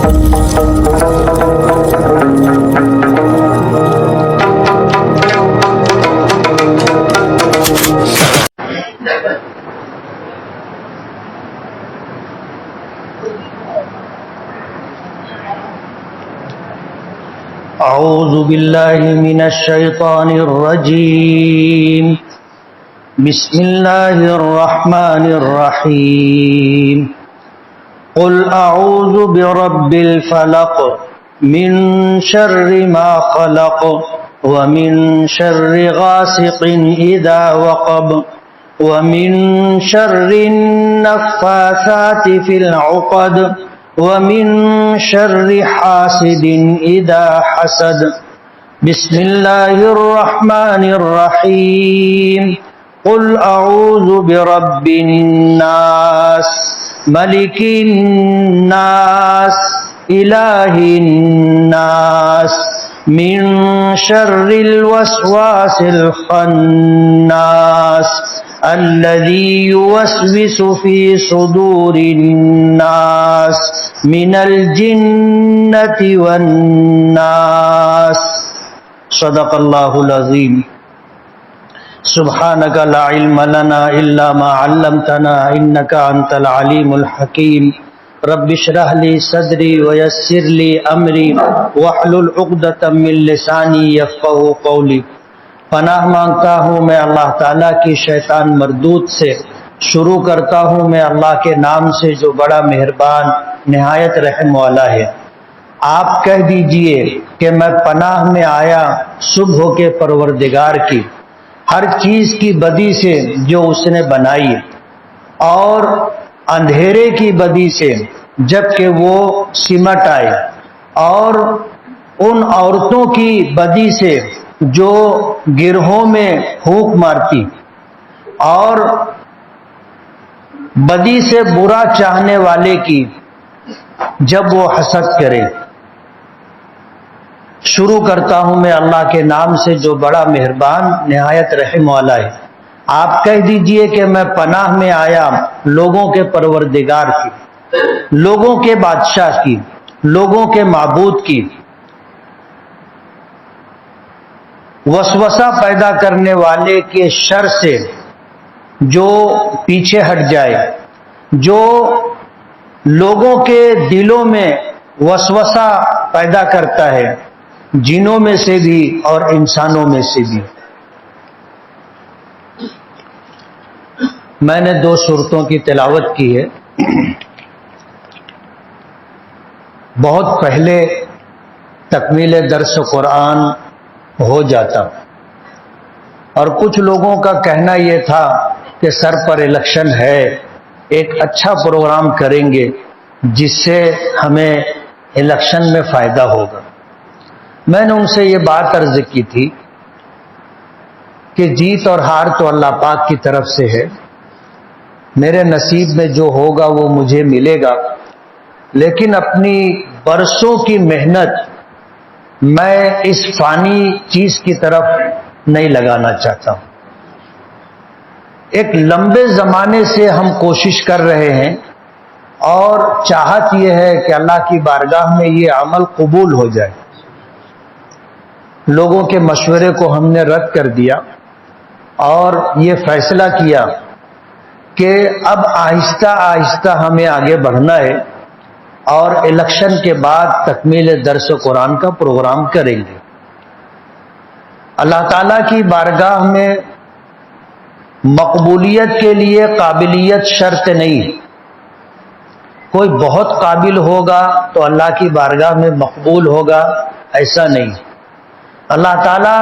أعوذ بالله من الشيطان الرجيم بسم الله الرحمن الرحيم قل أعوذ برب الفلق من شر ما خلق ومن شر غاسق إذا وقب ومن شر النفاثات في العقد ومن شر حاسد إذا حسد بسم الله الرحمن الرحيم قل أعوذ برب الناس ملك الناس إله الناس من شر الوسواس الخناس الذي يوسوس في صدور الناس من الجنة والناس صدق الله العظيم سبحانك لا علم لنا إلا ما علمتنا إنك أنت العليم الحكيم رب اشرح لي صدري ويسر لي أمري واحلل عقدة من لساني يفقهوا قولي پناہ مانگتا ہوں میں اللہ تعالیٰ کی شیطان مردود سے، شروع کرتا ہوں میں اللہ کے نام سے جو بڑا مہربان نہایت رحم والا ہے۔ آپ کہہ دیجئے کہ میں پناہ میں آیا صبح کے پروردگار کی، ہر چیز کی بدی سے جو اس نے بنائی، اور اندھیرے کی بدی سے جب کہ وہ سمٹ آئے، اور ان عورتوں کی بدی سے جو گرہوں میں پھونک مارتی، اور بدی سے برا چاہنے والے کی جب وہ حسد کرے۔ شروع کرتا ہوں میں اللہ کے نام سے جو بڑا مہربان نہایت رحم والا ہے۔ آپ کہہ دیجئے کہ میں پناہ میں آیا لوگوں کے پروردگار کی، لوگوں کے بادشاہ کی، لوگوں کے معبود کی، وسوسہ پیدا کرنے والے کے شر سے جو پیچھے ہٹ جائے، جو لوگوں کے دلوں میں وسوسہ پیدا کرتا ہے، جنوں میں سے بھی اور انسانوں میں سے بھی۔ میں نے 2 سورتوں کی تلاوت کی ہے۔ بہت پہلے تکمیل درس قرآن ہو جاتا، اور کچھ لوگوں کا کہنا یہ تھا کہ سر پر الیکشن ہے، ایک اچھا پروگرام کریں گے جس سے ہمیں الیکشن میں فائدہ ہوگا۔ میں نے ان سے یہ بات عرض کی تھی کہ جیت اور ہار تو اللہ پاک کی طرف سے ہے، میرے نصیب میں جو ہوگا وہ مجھے ملے گا، لیکن اپنی برسوں کی محنت میں اس فانی چیز کی طرف نہیں لگانا چاہتا ہوں۔ ایک لمبے زمانے سے ہم کوشش کر رہے ہیں، اور چاہت یہ ہے کہ اللہ کی بارگاہ میں یہ عمل قبول ہو جائے۔ لوگوں کے مشورے کو ہم نے رد کر دیا اور یہ فیصلہ کیا کہ اب آہستہ آہستہ ہمیں آگے بڑھنا ہے، اور الیکشن کے بعد تکمیل درس قرآن کا پروگرام کریں گے۔ اللہ تعالیٰ کی بارگاہ میں مقبولیت کے لیے قابلیت شرط نہیں، کوئی بہت قابل ہوگا تو اللہ کی بارگاہ میں مقبول ہوگا، ایسا نہیں۔ اللہ تعالیٰ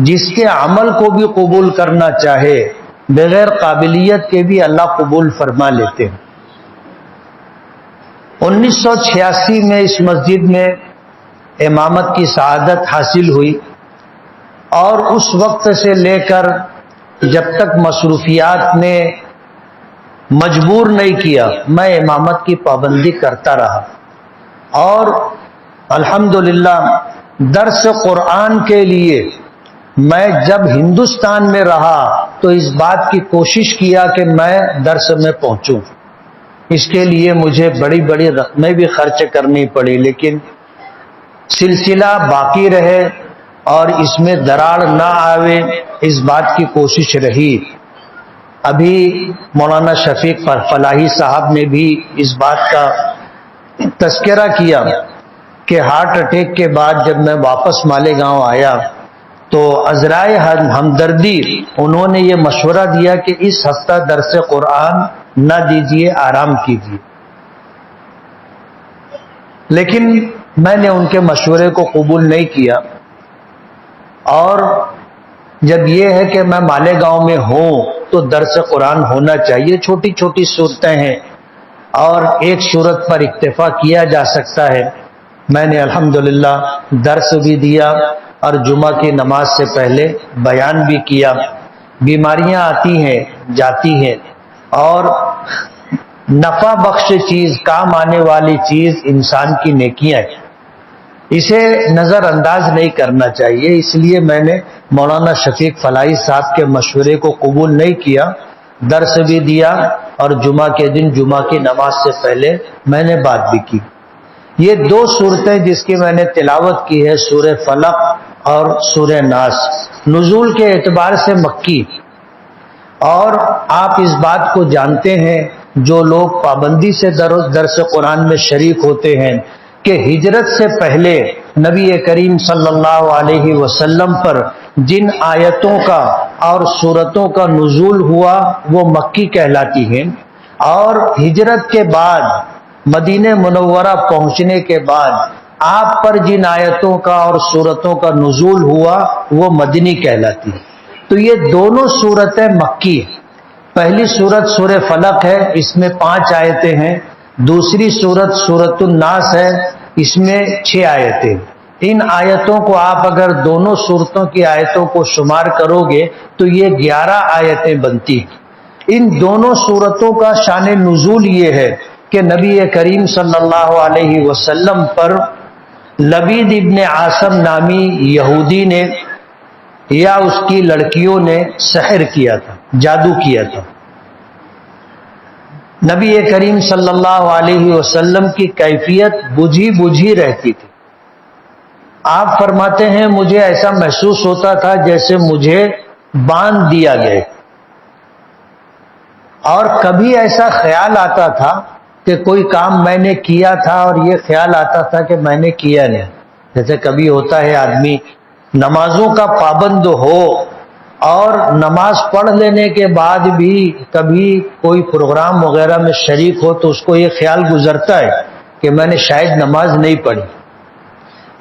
جس کے عمل کو بھی قبول کرنا چاہے، بغیر قابلیت کے بھی اللہ قبول فرما لیتے ہیں۔ 1986 میں اس مسجد میں امامت کی سعادت حاصل ہوئی، اور اس وقت سے لے کر جب تک مصروفیات نے مجبور نہیں کیا، میں امامت کی پابندی کرتا رہا، اور الحمدللہ درس قرآن کے لیے میں جب ہندوستان میں رہا تو اس بات کی کوشش کیا کہ میں درس میں پہنچوں، اس کے لیے مجھے بڑی بڑی رقمیں بھی خرچ کرنی پڑی، لیکن سلسلہ باقی رہے اور اس میں دراڑ نہ آوے، اس بات کی کوشش رہی۔ ابھی مولانا شفیق فلاحی صاحب نے بھی اس بات کا تذکرہ کیا کہ ہارٹ اٹیک کے بعد جب میں واپس مالیگاؤں آیا تو عذرائے ہمدردی انہوں نے یہ مشورہ دیا کہ اس ہفتہ درس قرآن نہ دیجیے، آرام کیجیے، لیکن میں نے ان کے مشورے کو قبول نہیں کیا۔ اور جب یہ ہے کہ میں مالیگاؤں میں ہوں تو درس قرآن ہونا چاہیے، چھوٹی چھوٹی صورتیں ہیں اور ایک صورت پر اکتفا کیا جا سکتا ہے۔ میں نے الحمدللہ درس بھی دیا اور جمعہ کی نماز سے پہلے بیان بھی کیا۔ بیماریاں آتی ہیں جاتی ہیں، اور نفع بخش چیز، کام آنے والی چیز انسان کی نیکیاں ہیں، اسے نظر انداز نہیں کرنا چاہیے۔ اس لیے میں نے مولانا شفیق فلاحی صاحب کے مشورے کو قبول نہیں کیا، درس بھی دیا اور جمعہ کے دن جمعہ کی نماز سے پہلے میں نے بات بھی کی۔ یہ دو صورتیں جس کی میں نے تلاوت کی ہے، سورہ فلق اور سورہ ناس، نزول کے اعتبار سے مکی، اور آپ اس بات کو جانتے ہیں جو لوگ پابندی سے درس قرآن میں شریک ہوتے ہیں کہ ہجرت سے پہلے نبی کریم صلی اللہ علیہ وسلم پر جن آیتوں کا اور سورتوں کا نزول ہوا وہ مکی کہلاتی ہیں، اور ہجرت کے بعد مدینہ منورہ پہنچنے کے بعد آپ پر جن آیتوں کا اور سورتوں کا نزول ہوا وہ مدنی کہلاتی ہے۔ تو یہ دونوں صورتیں مکی ہیں۔ پہلی صورت سورہ فلق ہے، اس میں 5 آیتیں ہیں، دوسری صورت سورۃ الناس ہے، اس میں 6 آیتیں۔ ان آیتوں کو آپ اگر دونوں صورتوں کی آیتوں کو شمار کرو گے تو یہ 11 آیتیں بنتی ہیں۔ ان دونوں صورتوں کا شان نزول یہ ہے کہ نبی کریم صلی اللہ علیہ وسلم پر لبید ابن عاصم نامی یہودی نے یا اس کی لڑکیوں نے سحر کیا تھا، جادو کیا تھا۔ نبی کریم صلی اللہ علیہ وسلم کی کیفیت بجھی بجھی رہتی تھی۔ آپ فرماتے ہیں مجھے ایسا محسوس ہوتا تھا جیسے مجھے باندھ دیا گئے، اور کبھی ایسا خیال آتا تھا کہ کوئی کام میں نے کیا تھا اور یہ خیال آتا تھا کہ میں نے کیا نہیں۔ جیسے کبھی ہوتا ہے آدمی نمازوں کا پابند ہو اور نماز پڑھ لینے کے بعد بھی کبھی کوئی پروگرام وغیرہ میں شریک ہو تو اس کو یہ خیال گزرتا ہے کہ میں نے شاید نماز نہیں پڑھی۔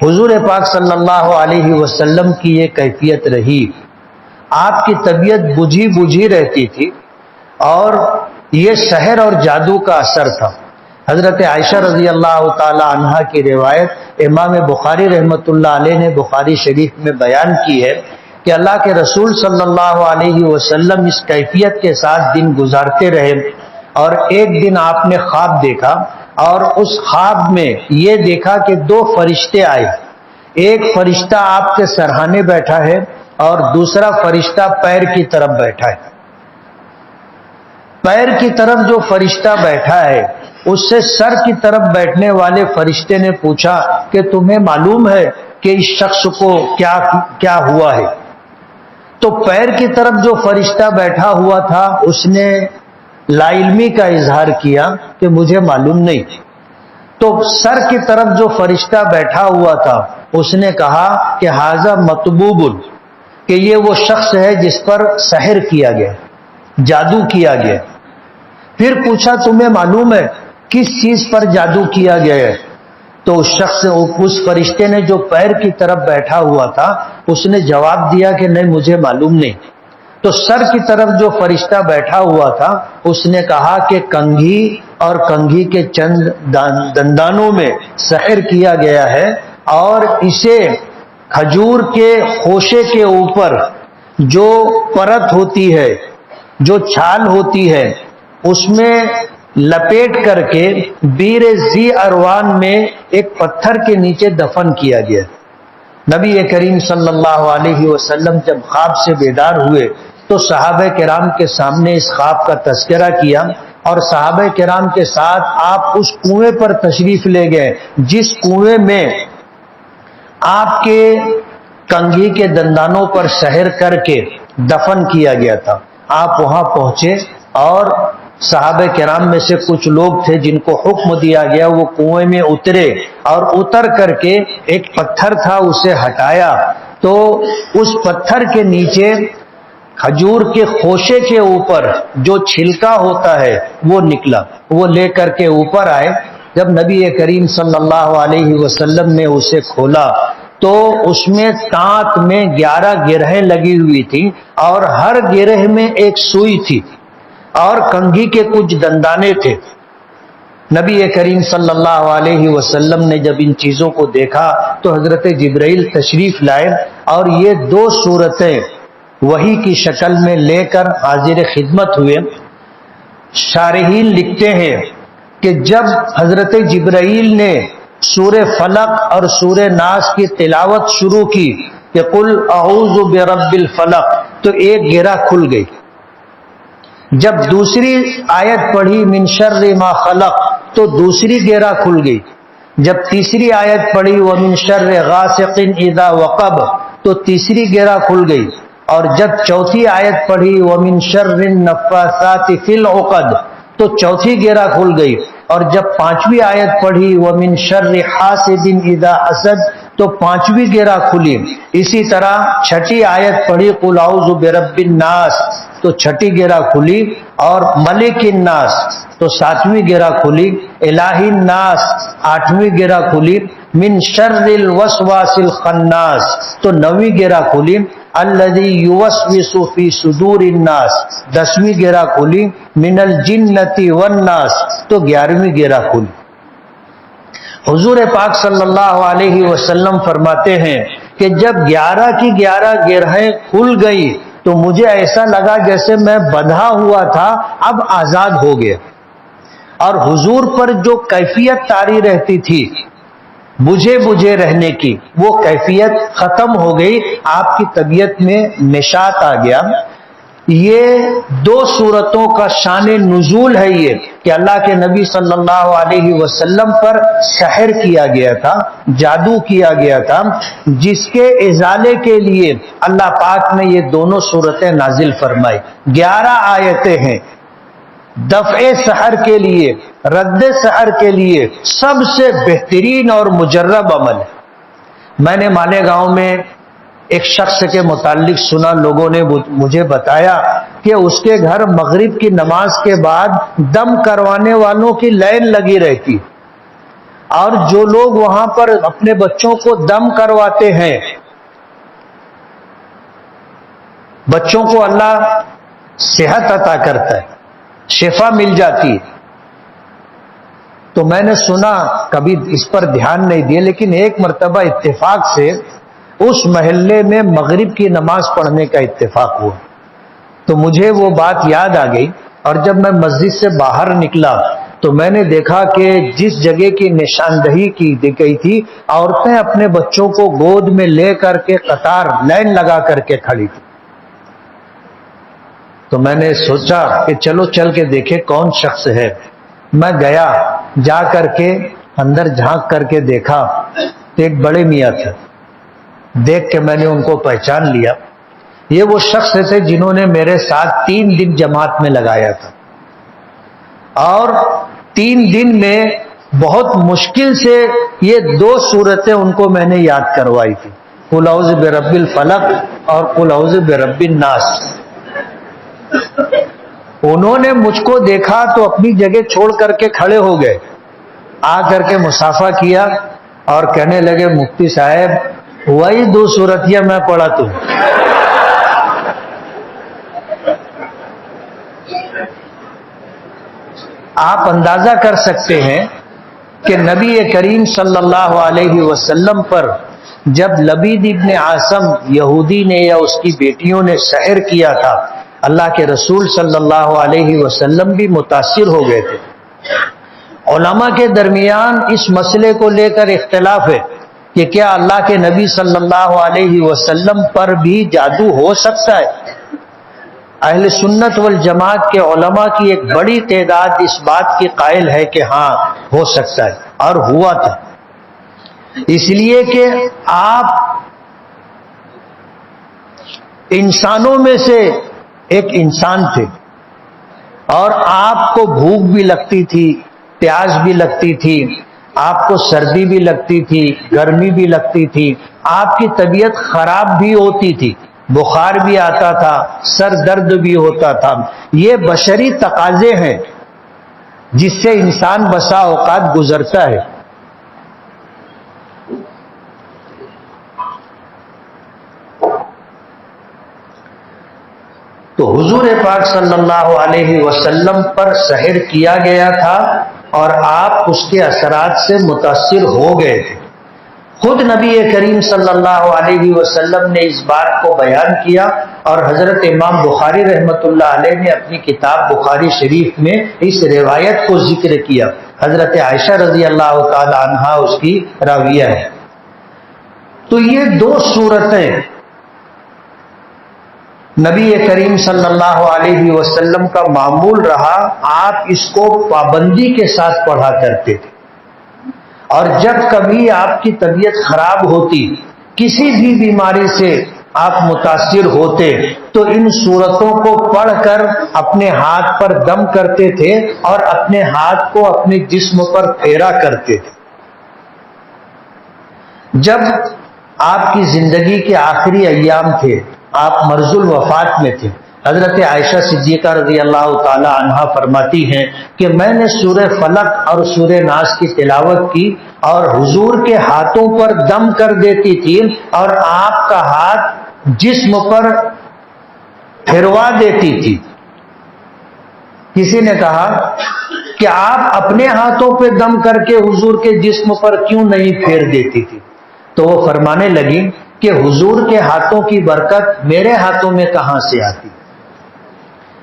حضور پاک صلی اللہ علیہ وسلم کی یہ کیفیت رہی، آپ کی طبیعت بجھی بجھی رہتی تھی، اور یہ سحر اور جادو کا اثر تھا۔ حضرت عائشہ رضی اللہ تعالی عنہا کی روایت امام بخاری رحمۃ اللہ علیہ نے بخاری شریف میں بیان کی ہے کہ اللہ کے رسول صلی اللہ علیہ وسلم اس کیفیت کے ساتھ دن گزارتے رہے، اور ایک دن آپ نے خواب دیکھا، اور اس خواب میں یہ دیکھا کہ 2 فرشتے آئے، ایک فرشتہ آپ کے سرہانے بیٹھا ہے اور دوسرا فرشتہ پیر کی طرف بیٹھا ہے۔ پیر کی طرف جو فرشتہ بیٹھا ہے اس سے سر کی طرف بیٹھنے والے فرشتے نے پوچھا کہ تمہیں معلوم ہے کہ اس شخص کو کیا ہوا ہے؟ تو پیر کی طرف جو فرشتہ بیٹھا ہوا تھا اس نے لا علمی کا اظہار کیا کہ مجھے معلوم نہیں۔ تو سر کی طرف جو فرشتہ بیٹھا ہوا تھا اس نے کہا کہ ھذا مطبوب، کہ یہ وہ شخص ہے جس پر سحر کیا گیا، جادو کیا گیا۔ پھر پوچھا تمہیں معلوم ہے کس چیز پر جادو کیا گیا ہے؟ تو اس فرشتے نے جو پیر کی طرف بیٹھا ہوا تھا اس نے جواب دیا کہ نہیں مجھے معلوم نہیں۔ تو سر کی طرف جو فرشتہ بیٹھا ہوا تھا اس نے کہا کہ کنگھی اور کنگھی کے چند دندانوں میں سحر کیا گیا ہے، اور اسے کھجور کے خوشے کے اوپر جو پرت ہوتی ہے، جو چھال ہوتی ہے، اس میں لپیٹ کر کے بیر ذی اروان میں ایک پتھر کے نیچے دفن کیا گیا۔ نبی کریم صلی اللہ علیہ وسلم جب خواب سے بیدار ہوئے تو صحابہ کرام کے سامنے اس خواب کا تذکرہ کیا اور صحابہ کرام کے ساتھ آپ اس کنویں پر تشریف لے گئے جس کنویں میں آپ کے کنگھی کے دندانوں پر سحر کر کے دفن کیا گیا تھا. آپ وہاں پہنچے اور صحابہ کرام میں سے کچھ لوگ تھے جن کو حکم دیا گیا وہ کنویں میں اترے اور اتر کر کے ایک پتھر تھا اسے ہٹایا تو اس پتھر کے نیچے کھجور کے خوشے کے اوپر جو چھلکا ہوتا ہے وہ نکلا. وہ لے کر کے اوپر آئے. جب نبی کریم صلی اللہ علیہ وسلم نے اسے کھولا تو اس میں تانت میں 11 گرہیں لگی ہوئی تھی اور ہر گرہ میں ایک سوئی تھی اور کنگھی کے کچھ دندانے تھے. نبی کریم صلی اللہ علیہ وسلم نے جب ان چیزوں کو دیکھا تو حضرت جبرائیل تشریف لائے اور یہ 2 صورتیں وحی کی شکل میں لے کر حاضر خدمت ہوئے. شارحین لکھتے ہیں کہ جب حضرت جبرائیل نے سورہ فلق اور سورہ ناس کی تلاوت شروع کی کہ قل اعوذ برب الفلق تو ایک گرہ کھل گئی. جب دوسری آیت پڑھی من شر ما خلق تو دوسری گرہ کھل گئی. جب تیسری آیت پڑھی ومن شر غاسق اذا وقب تو تیسری گرہ کھل گئی. اور جب چوتھی آیت پڑھی ومن شر النفاثات فی العقد تو چوتھی گرہ کھل گئی. اور جب 5ویں آیت پڑھی ومن شر حاسد اذا حسد تو 5ویں گرہ کھلی. اسی طرح 6ٹھی آیت پڑھی قل اعوذ برب الناس تو 6ٹھی گرہ کھلی اور ملک الناس تو 7ویں گرہ کھلی. الہ الناس 8ویں گرہ کھلی. من شر الوسواس الخناس تو 9ویں گرہ کھلی. الذی یوسوس فی صدور الناس 10ویں گرہ کھلی. من الجنۃ والناس تو 11ویں گرہ کھلی. حضور پاک صلی اللہ علیہ وسلم فرماتے ہیں کہ جب 11 کی 11 گرہیں کھل گئی تو مجھے ایسا لگا جیسے میں بندھا ہوا تھا اب آزاد ہو گیا. اور حضور پر جو کیفیت طاری رہتی تھی بجھے رہنے کی وہ کیفیت ختم ہو گئی. آپ کی طبیعت میں نشاط آ گیا. یہ 2 صورتوں کا شان نزول ہے یہ کہ اللہ کے نبی صلی اللہ علیہ وسلم پر سحر کیا گیا تھا, جادو کیا گیا تھا, جس کے ازالے کے لیے اللہ پاک نے یہ دونوں صورتیں نازل فرمائی. 11 آیتیں ہیں. دفع سحر کے لیے, رد سحر کے لیے سب سے بہترین اور مجرب عمل ہے. میں نے مانے گاؤں میں ایک شخص کے متعلق سنا, لوگوں نے مجھے بتایا کہ اس کے گھر مغرب کی نماز کے بعد دم کروانے والوں کی لائن لگی رہتی اور جو لوگ وہاں پر اپنے بچوں کو دم کرواتے ہیں بچوں کو اللہ صحت عطا کرتا ہے, شفا مل جاتی ہے. تو میں نے سنا, کبھی اس پر دھیان نہیں دیا, لیکن ایک مرتبہ اتفاق سے اس محلے میں مغرب کی نماز پڑھنے کا اتفاق ہوا تو مجھے وہ بات یاد آ گئی. اور جب میں مسجد سے باہر نکلا تو میں نے دیکھا کہ جس جگہ کی نشاندہی کی گئی تھی عورتیں اپنے بچوں کو گود میں لے کر کے قطار لائن لگا کر کے کھڑی تھی. تو میں نے سوچا کہ چلو چل کے دیکھے کون شخص ہے. میں گیا, جا کر کے اندر جھانک کر کے دیکھا تو ایک بڑے میاں تھے. دیکھ کے میں نے ان کو پہچان لیا. یہ وہ شخص تھے جنہوں نے میرے ساتھ 3 دن جماعت میں لگایا تھا اور 3 دن میں بہت مشکل سے یہ 2 صورتیں ان کو میں نے یاد کروائی تھی, قل اعوذ برب الفلق اور قل اعوذ برب الناس. انہوں نے مجھ کو دیکھا تو اپنی جگہ چھوڑ کر کے کھڑے ہو گئے, آ کر کے مصافحہ کیا اور کہنے لگے مفتی صاحب وہی 2 صورتیاں میں پڑھا تو. آپ اندازہ کر سکتے ہیں کہ نبی کریم صلی اللہ علیہ وسلم پر جب لبید ابن عاصم یہودی نے یا اس کی بیٹیوں نے سحر کیا تھا, اللہ کے رسول صلی اللہ علیہ وسلم بھی متاثر ہو گئے تھے. علماء کے درمیان اس مسئلے کو لے کر اختلاف ہے کہ کیا اللہ کے نبی صلی اللہ علیہ وسلم پر بھی جادو ہو سکتا ہے. اہل سنت والجماعت کے علماء کی ایک بڑی تعداد اس بات کی قائل ہے کہ ہاں ہو سکتا ہے اور ہوا تھا، اس لیے کہ آپ انسانوں میں سے ایک انسان تھے اور آپ کو بھوک بھی لگتی تھی، پیاس بھی لگتی تھی، آپ کو سردی بھی لگتی تھی، گرمی بھی لگتی تھی، آپ کی طبیعت خراب بھی ہوتی تھی، بخار بھی آتا تھا، سر درد بھی ہوتا تھا۔ یہ بشری تقاضے ہیں جس سے انسان بسا اوقات گزرتا ہے۔ تو حضور پاک صلی اللہ علیہ وسلم پر سحر کیا گیا تھا اور آپ اس کے اثرات سے متاثر ہو گئے تھے۔ خود نبی کریم صلی اللہ علیہ وسلم نے اس بات کو بیان کیا اور حضرت امام بخاری رحمۃ اللہ علیہ نے اپنی کتاب بخاری شریف میں اس روایت کو ذکر کیا۔ حضرت عائشہ رضی اللہ تعالی عنہا اس کی راویہ ہے۔ تو یہ دو صورتیں نبی کریم صلی اللہ علیہ وسلم کا معمول رہا، آپ اس کو پابندی کے ساتھ پڑھا کرتے تھے، اور جب کبھی آپ کی طبیعت خراب ہوتی، کسی بھی بیماری سے آپ متاثر ہوتے، تو ان صورتوں کو پڑھ کر اپنے ہاتھ پر دم کرتے تھے اور اپنے ہاتھ کو اپنے جسم پر پھیرا کرتے تھے۔ جب آپ کی زندگی کے آخری ایام تھے، آپ مرض الوفات میں تھے، حضرت عائشہ صدیقہ رضی اللہ تعالی عنہا فرماتی ہیں کہ میں نے سورہ فلق اور سورہ ناس کی تلاوت کی اور حضور کے ہاتھوں پر دم کر دیتی تھی اور آپ کا ہاتھ جسم پر پھروا دیتی تھی۔ کسی نے کہا کہ آپ اپنے ہاتھوں پہ دم کر کے حضور کے جسم پر کیوں نہیں پھیر دیتی تھی؟ تو وہ فرمانے لگی کہ حضور کے ہاتھوں کی برکت میرے ہاتھوں میں کہاں سے آتی،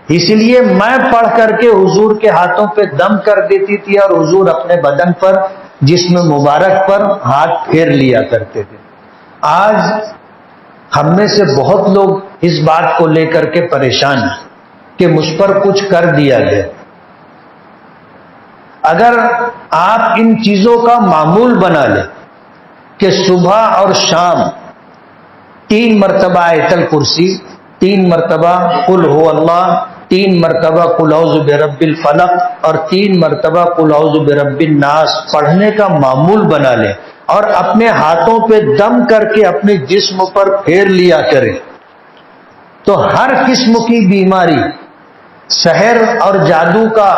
اس لیے میں پڑھ کر کے حضور کے ہاتھوں پہ دم کر دیتی تھی اور حضور اپنے بدن پر، جسم مبارک پر ہاتھ پھیر لیا کرتے تھے۔ آج ہم میں سے بہت لوگ اس بات کو لے کر کے پریشان ہیں کہ مجھ پر کچھ کر دیا گیا۔ اگر آپ ان چیزوں کا معمول بنا لیں کہ صبح اور شام 3 مرتبہ آیت الکرسی، 3 مرتبہ قل هو اللہ، 3 مرتبہ قل اعوذ برب الفلق اور 3 مرتبہ قل اعوذ برب الناس پڑھنے کا معمول بنا لیں اور اپنے ہاتھوں پہ دم کر کے اپنے جسم پر پھیر لیا کریں، تو ہر قسم کی بیماری، سحر اور جادو کا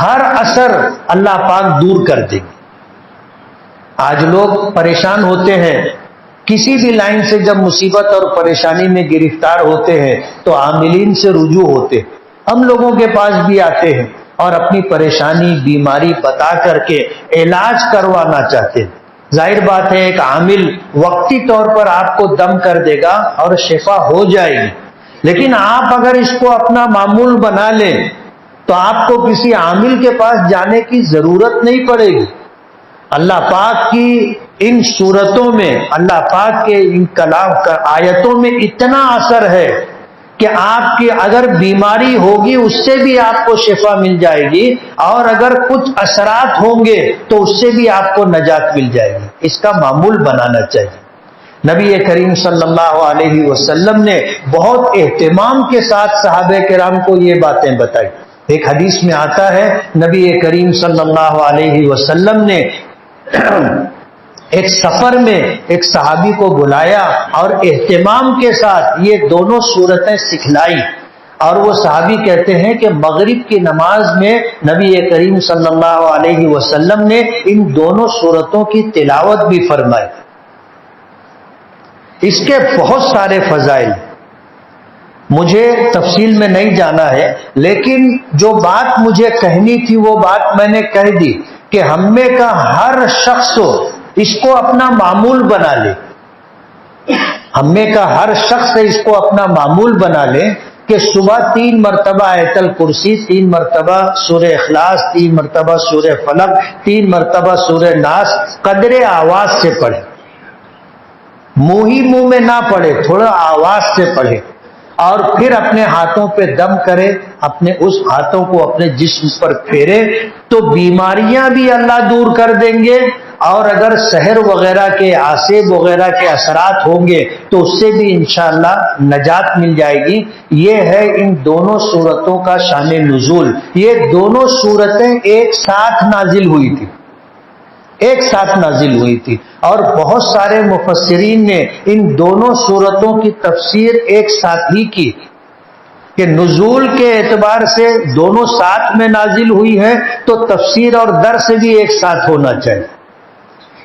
ہر اثر اللہ پاک دور کر دے گی۔ آج لوگ پریشان ہوتے ہیں، کسی بھی لائن سے جب مصیبت اور پریشانی میں گرفتار ہوتے ہیں تو عاملین سے رجوع ہوتے ہیں، ہم لوگوں کے پاس بھی آتے ہیں اور اپنی پریشانی، بیماری بتا کر کے علاج کروانا چاہتے ہیں۔ ظاہر بات ہے ایک عامل وقتی طور پر آپ کو دم کر دے گا اور شفا ہو جائے گی، لیکن آپ اگر اس کو اپنا معمول بنا لیں تو آپ کو کسی عامل کے پاس جانے کی ضرورت نہیں پڑے گی۔ اللہ پاک کی ان صورتوں میں، اللہ پاک کے ان کلام کا آیتوں میں اتنا اثر ہے کہ آپ کی اگر بیماری ہوگی اس سے بھی آپ کو شفا مل جائے گی، اور اگر کچھ اثرات ہوں گے تو اس سے بھی آپ کو نجات مل جائے گی۔ اس کا معمول بنانا چاہیے۔ نبی کریم صلی اللہ علیہ وسلم نے بہت اہتمام کے ساتھ صحابہ کرام کو یہ باتیں بتائی۔ ایک حدیث میں آتا ہے نبی کریم صلی اللہ علیہ وسلم نے ایک سفر میں ایک صحابی کو بلایا اور اہتمام کے ساتھ یہ دونوں صورتیں سکھلائی، اور وہ صحابی کہتے ہیں کہ مغرب کی نماز میں نبی کریم صلی اللہ علیہ وسلم نے ان دونوں صورتوں کی تلاوت بھی فرمائی۔ اس کے بہت سارے فضائل، مجھے تفصیل میں نہیں جانا ہے، لیکن جو بات مجھے کہنی تھی وہ بات میں نے کہہ دی کہ ہم میں کا ہر شخص اس کو اپنا معمول بنا لے، ہم میں کا ہر شخص اس کو اپنا معمول بنا لے کہ صبح 3 مرتبہ آیت الکرسی، 3 مرتبہ سورہ اخلاص، 3 مرتبہ سورہ فلق، 3 مرتبہ سورہ ناس قدر آواز سے پڑھے، منہ ہی منہ میں نہ پڑھے، تھوڑا آواز سے پڑھے، اور پھر اپنے ہاتھوں پہ دم کرے، اپنے اس ہاتھوں کو اپنے جسم پر پھیرے تو بیماریاں بھی اللہ دور کر دیں گے، اور اگر سحر وغیرہ کے، آسیب وغیرہ کے اثرات ہوں گے تو اس سے بھی انشاءاللہ نجات مل جائے گی۔ یہ ہے ان دونوں سورتوں کا شان نزول۔ یہ دونوں سورتیں ایک ساتھ نازل ہوئی تھی، ایک ساتھ نازل ہوئی تھی، اور بہت سارے مفسرین نے ان دونوں سورتوں کی تفسیر ایک ساتھ ہی کی کہ نزول کے اعتبار سے دونوں ساتھ میں نازل ہوئی ہے تو تفسیر اور درس بھی ایک ساتھ ہونا چاہیے۔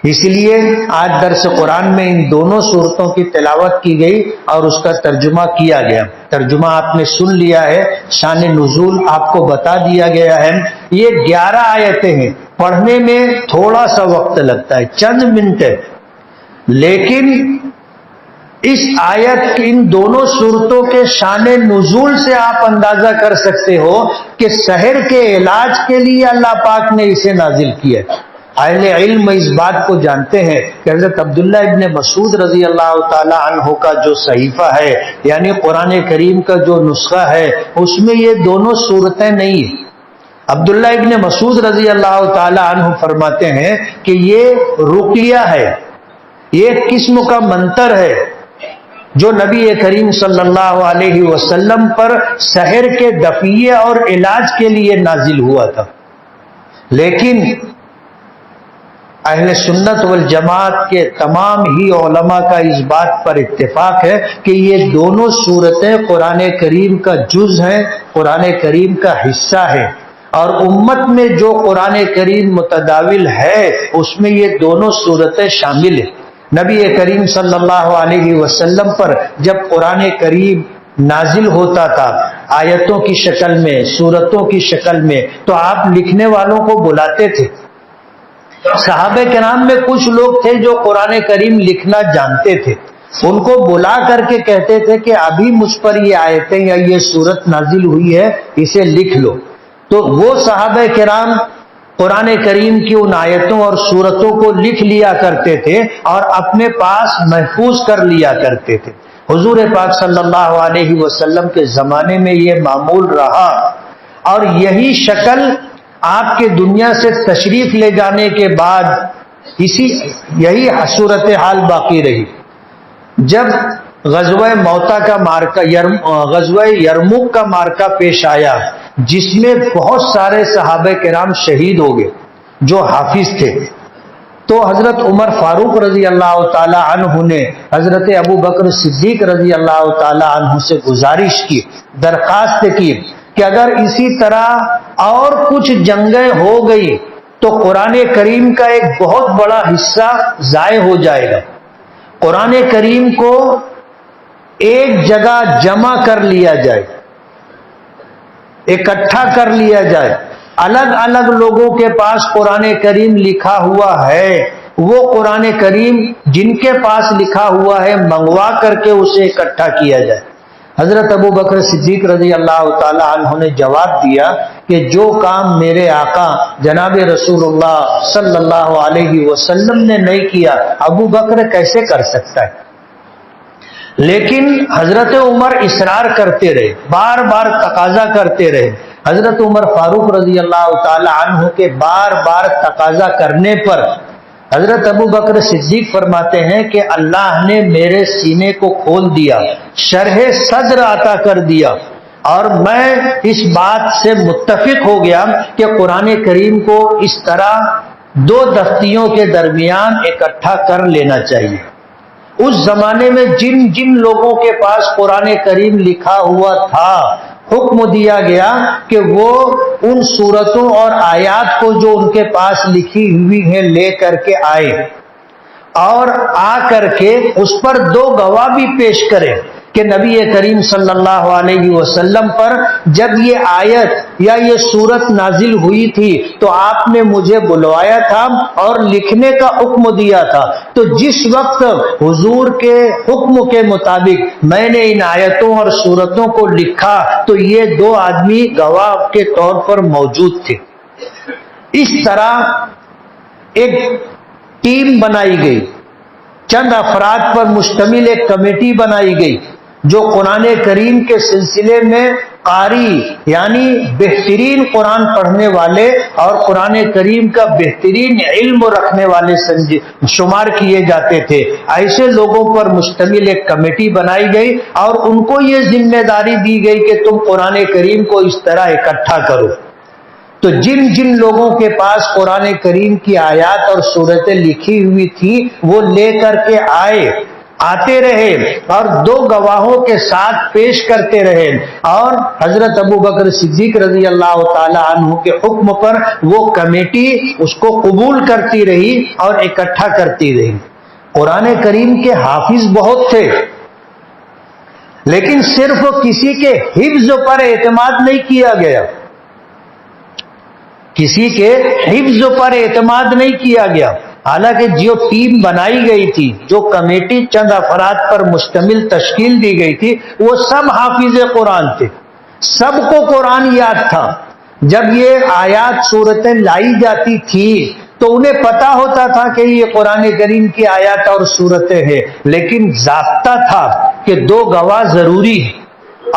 اس لیے آج درس قرآن میں ان دونوں سورتوں کی تلاوت کی گئی اور اس کا ترجمہ کیا گیا۔ ترجمہ آپ نے سن لیا ہے، شان نزول آپ کو بتا دیا گیا ہے۔ یہ 11 آیتیں ہیں، پڑھنے میں تھوڑا سا وقت لگتا ہے، چند منٹ ہے، لیکن اس آیت ان دونوں صورتوں کے شان نزول سے آپ اندازہ کر سکتے ہو کہ سحر کے علاج کے لیے اللہ پاک نے اسے نازل کیا۔ اہل علم اس بات کو جانتے ہیں کہ حضرت عبداللہ ابن مسعود رضی اللہ تعالی عنہ کا جو صحیفہ ہے، یعنی قرآن کریم کا جو نسخہ ہے، اس میں یہ دونوں صورتیں نہیں ہیں۔ عبداللہ ابن مسعود رضی اللہ تعالی عنہ فرماتے ہیں کہ یہ رقیہ ہے، یہ ایک قسم کا منتر ہے جو نبی کریم صلی اللہ علیہ وسلم پر سحر کے دفیع اور علاج کے لیے نازل ہوا تھا۔ لیکن اہل سنت والجماعت کے تمام ہی علماء کا اس بات پر اتفاق ہے کہ یہ دونوں صورتیں قرآن کریم کا جز ہیں، قرآن کریم کا حصہ ہے، اور امت میں جو قرآن کریم متداول ہے اس میں یہ دونوں صورتیں شامل ہیں۔ نبی کریم صلی اللہ علیہ وسلم پر جب قرآن کریم نازل ہوتا تھا آیتوں کی شکل میں، سورتوں کی شکل میں، تو آپ لکھنے والوں کو بلاتے تھے۔ صحابہ کرام میں کچھ لوگ تھے جو قرآن کریم لکھنا جانتے تھے، ان کو بلا کر کے کہتے تھے کہ ابھی مجھ پر یہ آیتیں یا یہ سورت نازل ہوئی ہے، اسے لکھ لو۔ تو وہ صحابہ کرام قرآن کریم کی ان آیتوں اور سورتوں کو لکھ لیا کرتے تھے اور اپنے پاس محفوظ کر لیا کرتے تھے۔ حضور پاک صلی اللہ علیہ وسلم کے زمانے میں یہ معمول رہا، اور یہی شکل آپ کے دنیا سے تشریف لے جانے کے بعد یہی صورت حال باقی رہی۔ جب غزوہ موتا کا مارکہ، غزوہ یرموک کا مارکہ پیش آیا جس میں بہت سارے صحابہ کرام شہید ہو گئے جو حافظ تھے، تو حضرت عمر فاروق رضی اللہ تعالی عنہ نے حضرت ابو بکر صدیق رضی اللہ تعالی عنہ سے گزارش کی، درخواست کی کہ اگر اسی طرح اور کچھ جنگیں ہو گئی تو قرآن کریم کا ایک بہت بڑا حصہ ضائع ہو جائے گا۔ قرآن کریم کو ایک جگہ جمع کر لیا جائے، اکٹھا کر لیا جائے، الگ الگ لوگوں کے پاس قرآن کریم لکھا ہوا ہے، وہ قرآن کریم جن کے پاس لکھا ہوا ہے منگوا کر کے اسے اکٹھا کیا جائے۔ حضرت ابو بکر صدیق رضی اللہ تعالی عنہ نے جواب دیا کہ جو کام میرے آقا جناب رسول اللہ صلی اللہ علیہ وسلم نے نہیں کیا ابو بکر کیسے کر سکتا ہے؟ لیکن حضرت عمر اصرار کرتے رہے، بار بار تقاضا کرتے رہے۔ حضرت عمر فاروق رضی اللہ تعالی عنہ کے بار بار تقاضا کرنے پر حضرت ابو بکر صدیق فرماتے ہیں کہ اللہ نے میرے سینے کو کھول دیا، شرح صدر عطا کر دیا، اور میں اس بات سے متفق ہو گیا کہ قرآن کریم کو اس طرح دو دفتیوں کے درمیان اکٹھا کر لینا چاہیے۔ اس زمانے میں جن جن لوگوں کے پاس قرآن کریم لکھا ہوا تھا حکم دیا گیا کہ وہ ان سورتوں اور آیات کو جو ان کے پاس لکھی ہوئی ہیں لے کر کے آئے، اور آ کر کے اس پر دو گواہ بھی پیش کریں کہ نبی کریم صلی اللہ علیہ وسلم پر جب یہ آیت یا یہ سورت نازل ہوئی تھی تو آپ نے مجھے بلوایا تھا اور لکھنے کا حکم دیا تھا، تو جس وقت حضور کے حکم کے مطابق میں نے ان آیتوں اور سورتوں کو لکھا تو یہ دو آدمی گواہ کے طور پر موجود تھے۔ اس طرح ایک ٹیم بنائی گئی، چند افراد پر مشتمل ایک کمیٹی بنائی گئی، جو قرآن کریم کے سلسلے میں قاری یعنی بہترین قرآن پڑھنے والے اور قرآن کریم کا بہترین علم رکھنے والے شمار کیے جاتے تھے، ایسے لوگوں پر مشتمل ایک کمیٹی بنائی گئی اور ان کو یہ ذمہ داری دی گئی کہ تم قرآن کریم کو اس طرح اکٹھا کرو۔ تو جن جن لوگوں کے پاس قرآن کریم کی آیات اور سورتیں لکھی ہوئی تھی وہ لے کر کے آتے رہے اور دو گواہوں کے ساتھ پیش کرتے رہے، اور حضرت ابو بکر صدیق رضی اللہ تعالی عنہ کے حکم پر وہ کمیٹی اس کو قبول کرتی رہی اور اکٹھا کرتی رہی۔ قرآن کریم کے حافظ بہت تھے، لیکن صرف کسی کے حفظ پر اعتماد نہیں کیا گیا، کسی کے حفظ پر اعتماد نہیں کیا گیا۔ حالانکہ جو ٹیم بنائی گئی تھی، جو کمیٹی چند افراد پر مشتمل تشکیل دی گئی تھی، وہ سب حافظ قرآن تھے، سب کو قرآن یاد تھا۔ جب یہ آیات صورتیں لائی جاتی تھی تو انہیں پتا ہوتا تھا کہ یہ قرآن کریم کی آیات اور صورتیں ہیں، لیکن ضابطہ تھا کہ دو گواہ ضروری ہیں،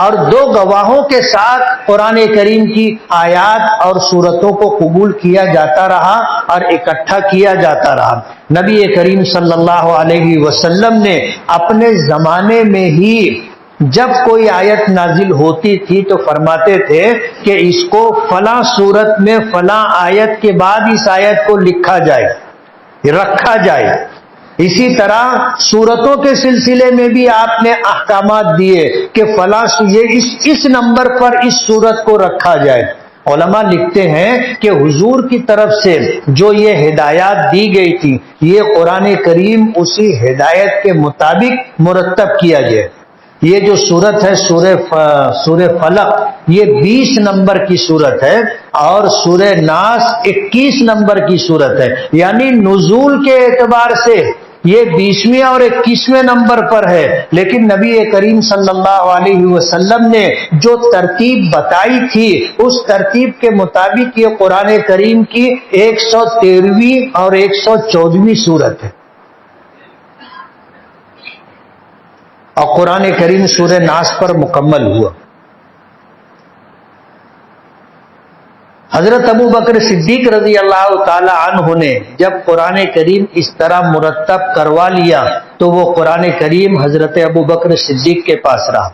اور دو گواہوں کے ساتھ قرآن کریم کی آیات اور سورتوں کو قبول کیا جاتا رہا اور اکٹھا کیا جاتا رہا۔ نبی کریم صلی اللہ علیہ وسلم نے اپنے زمانے میں ہی جب کوئی آیت نازل ہوتی تھی تو فرماتے تھے کہ اس کو فلاں سورت میں فلاں آیت کے بعد اس آیت کو لکھا جائے، رکھا جائے۔ اسی طرح سورتوں کے سلسلے میں بھی آپ نے احکامات دیے کہ فلاں یہ اس نمبر پر اس سورت کو رکھا جائے۔ علماء لکھتے ہیں کہ حضور کی طرف سے جو یہ ہدایات دی گئی تھی، یہ قرآن کریم اسی ہدایت کے مطابق مرتب کیا گیا۔ یہ جو سورت ہے سورہ فلق، یہ 20 نمبر کی سورت ہے، اور سورہ ناس 21 نمبر کی سورت ہے، یعنی نزول کے اعتبار سے یہ 20ویں اور 21ویں نمبر پر ہے، لیکن نبی کریم صلی اللہ علیہ وسلم نے جو ترتیب بتائی تھی اس ترتیب کے مطابق یہ قرآن کریم کی 113ویں اور 114ویں سورت ہے، اور قرآن کریم سورہ ناس پر مکمل ہوا۔ حضرت ابو بکر صدیق رضی اللہ تعالی عنہ نے جب قرآن کریم اس طرح مرتب کروا لیا تو وہ قرآن کریم حضرت ابو بکر صدیق کے پاس رہا۔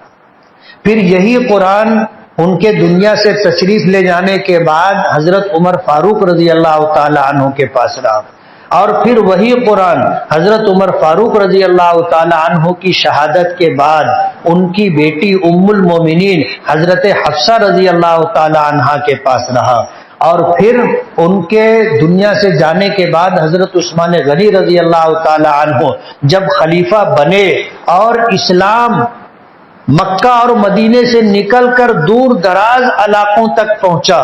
پھر یہی قرآن ان کے دنیا سے تشریف لے جانے کے بعد حضرت عمر فاروق رضی اللہ تعالی عنہ کے پاس رہا، اور پھر وہی قرآن حضرت عمر فاروق رضی اللہ تعالی عنہ کی شہادت کے بعد ان کی بیٹی ام المومنین حضرت حفصہ رضی اللہ تعالی عنہ کے پاس رہا، اور پھر ان کے دنیا سے جانے کے بعد حضرت عثمان غنی رضی اللہ تعالی عنہ جب خلیفہ بنے اور اسلام مکہ اور مدینے سے نکل کر دور دراز علاقوں تک پہنچا،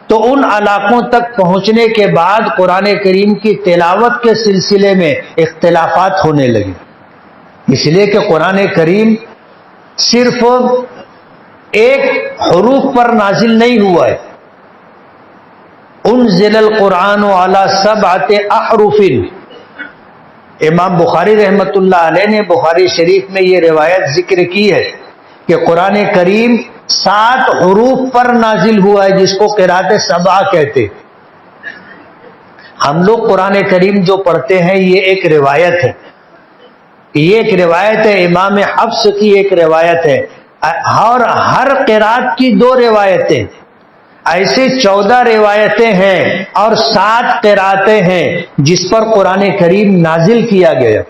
تو ان علاقوں تک پہنچنے کے بعد قرآن کریم کی تلاوت کے سلسلے میں اختلافات ہونے لگے، اس لیے کہ قرآن کریم صرف ایک حروف پر نازل نہیں ہوا ہے۔ انزل القرآن علی 7 احرف، امام بخاری رحمت اللہ علیہ نے بخاری شریف میں یہ روایت ذکر کی ہے کہ قرآن کریم 7 حروف پر نازل ہوا ہے، جس کو قرأت سبع کہتے۔ ہم لوگ قرآن کریم جو پڑھتے ہیں یہ ایک روایت ہے، یہ ایک روایت ہے، امام حفص کی ایک روایت ہے، اور ہر قرأت کی 2 روایتیں، ایسے 14 روایتیں ہیں اور 7 قرأتیں ہیں جس پر قرآن کریم نازل کیا گیا۔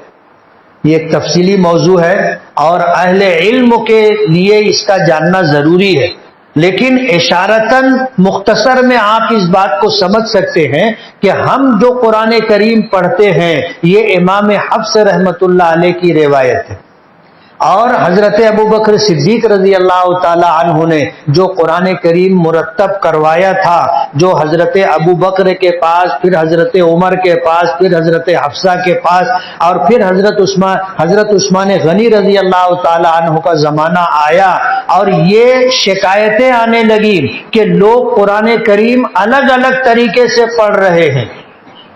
یہ ایک تفصیلی موضوع ہے اور اہل علم کے لیے اس کا جاننا ضروری ہے، لیکن اشارتاً مختصر میں آپ اس بات کو سمجھ سکتے ہیں کہ ہم جو قرآن کریم پڑھتے ہیں یہ امام حفص رحمت اللہ علیہ کی روایت ہے، اور حضرت ابو بکر صدیق رضی اللہ تعالی عنہ نے جو قرآن کریم مرتب کروایا تھا، جو حضرت ابو بکر کے پاس، پھر حضرت عمر کے پاس، پھر حضرت حفصہ کے پاس، اور پھر حضرت عثمان غنی رضی اللہ تعالی عنہ کا زمانہ آیا، اور یہ شکایتیں آنے لگی کہ لوگ قرآن کریم الگ الگ طریقے سے پڑھ رہے ہیں،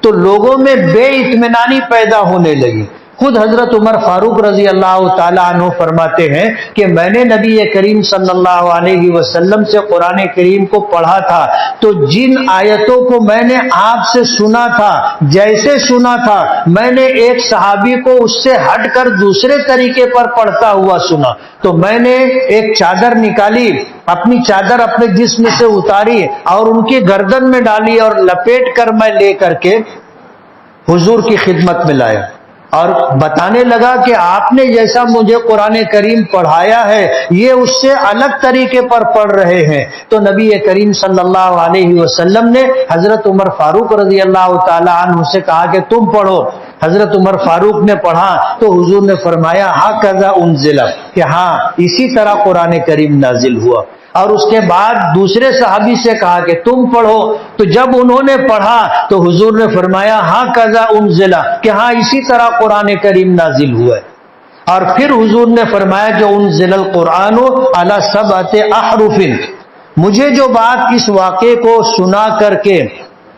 تو لوگوں میں بے اطمینانی پیدا ہونے لگی۔ خود حضرت عمر فاروق رضی اللہ تعالیٰ عنہ فرماتے ہیں کہ میں نے نبی کریم صلی اللہ علیہ وسلم سے قرآن کریم کو پڑھا تھا تو جن آیتوں کو میں نے آپ سے سنا تھا، جیسے سنا تھا، میں نے ایک صحابی کو اس سے ہٹ کر دوسرے طریقے پر پڑھتا ہوا سنا تو میں نے ایک چادر نکالی، اپنی چادر اپنے جسم سے اتاری اور ان کی گردن میں ڈالی اور لپیٹ کر میں لے کر کے حضور کی خدمت میں لایا اور بتانے لگا کہ آپ نے جیسا مجھے قرآن کریم پڑھایا ہے یہ اس سے الگ طریقے پر پڑھ رہے ہیں۔ تو نبی کریم صلی اللہ علیہ وسلم نے حضرت عمر فاروق رضی اللہ تعالی عنہ سے کہا کہ تم پڑھو۔ حضرت عمر فاروق نے پڑھا تو حضور نے فرمایا ہاکذا انزل، کہ ہاں اسی طرح قرآن کریم نازل ہوا۔ اور اس کے بعد دوسرے صحابی سے کہا کہ تم پڑھو، تو جب انہوں نے پڑھا تو حضور نے فرمایا ہاکذا انزل، کہ ہاں اسی طرح قرآن کریم نازل ہوا ہے۔ اور پھر حضور نے فرمایا جو انزل القرآن علی سبعۃ احرف، مجھے جو بات اس واقعے کو سنا کر کے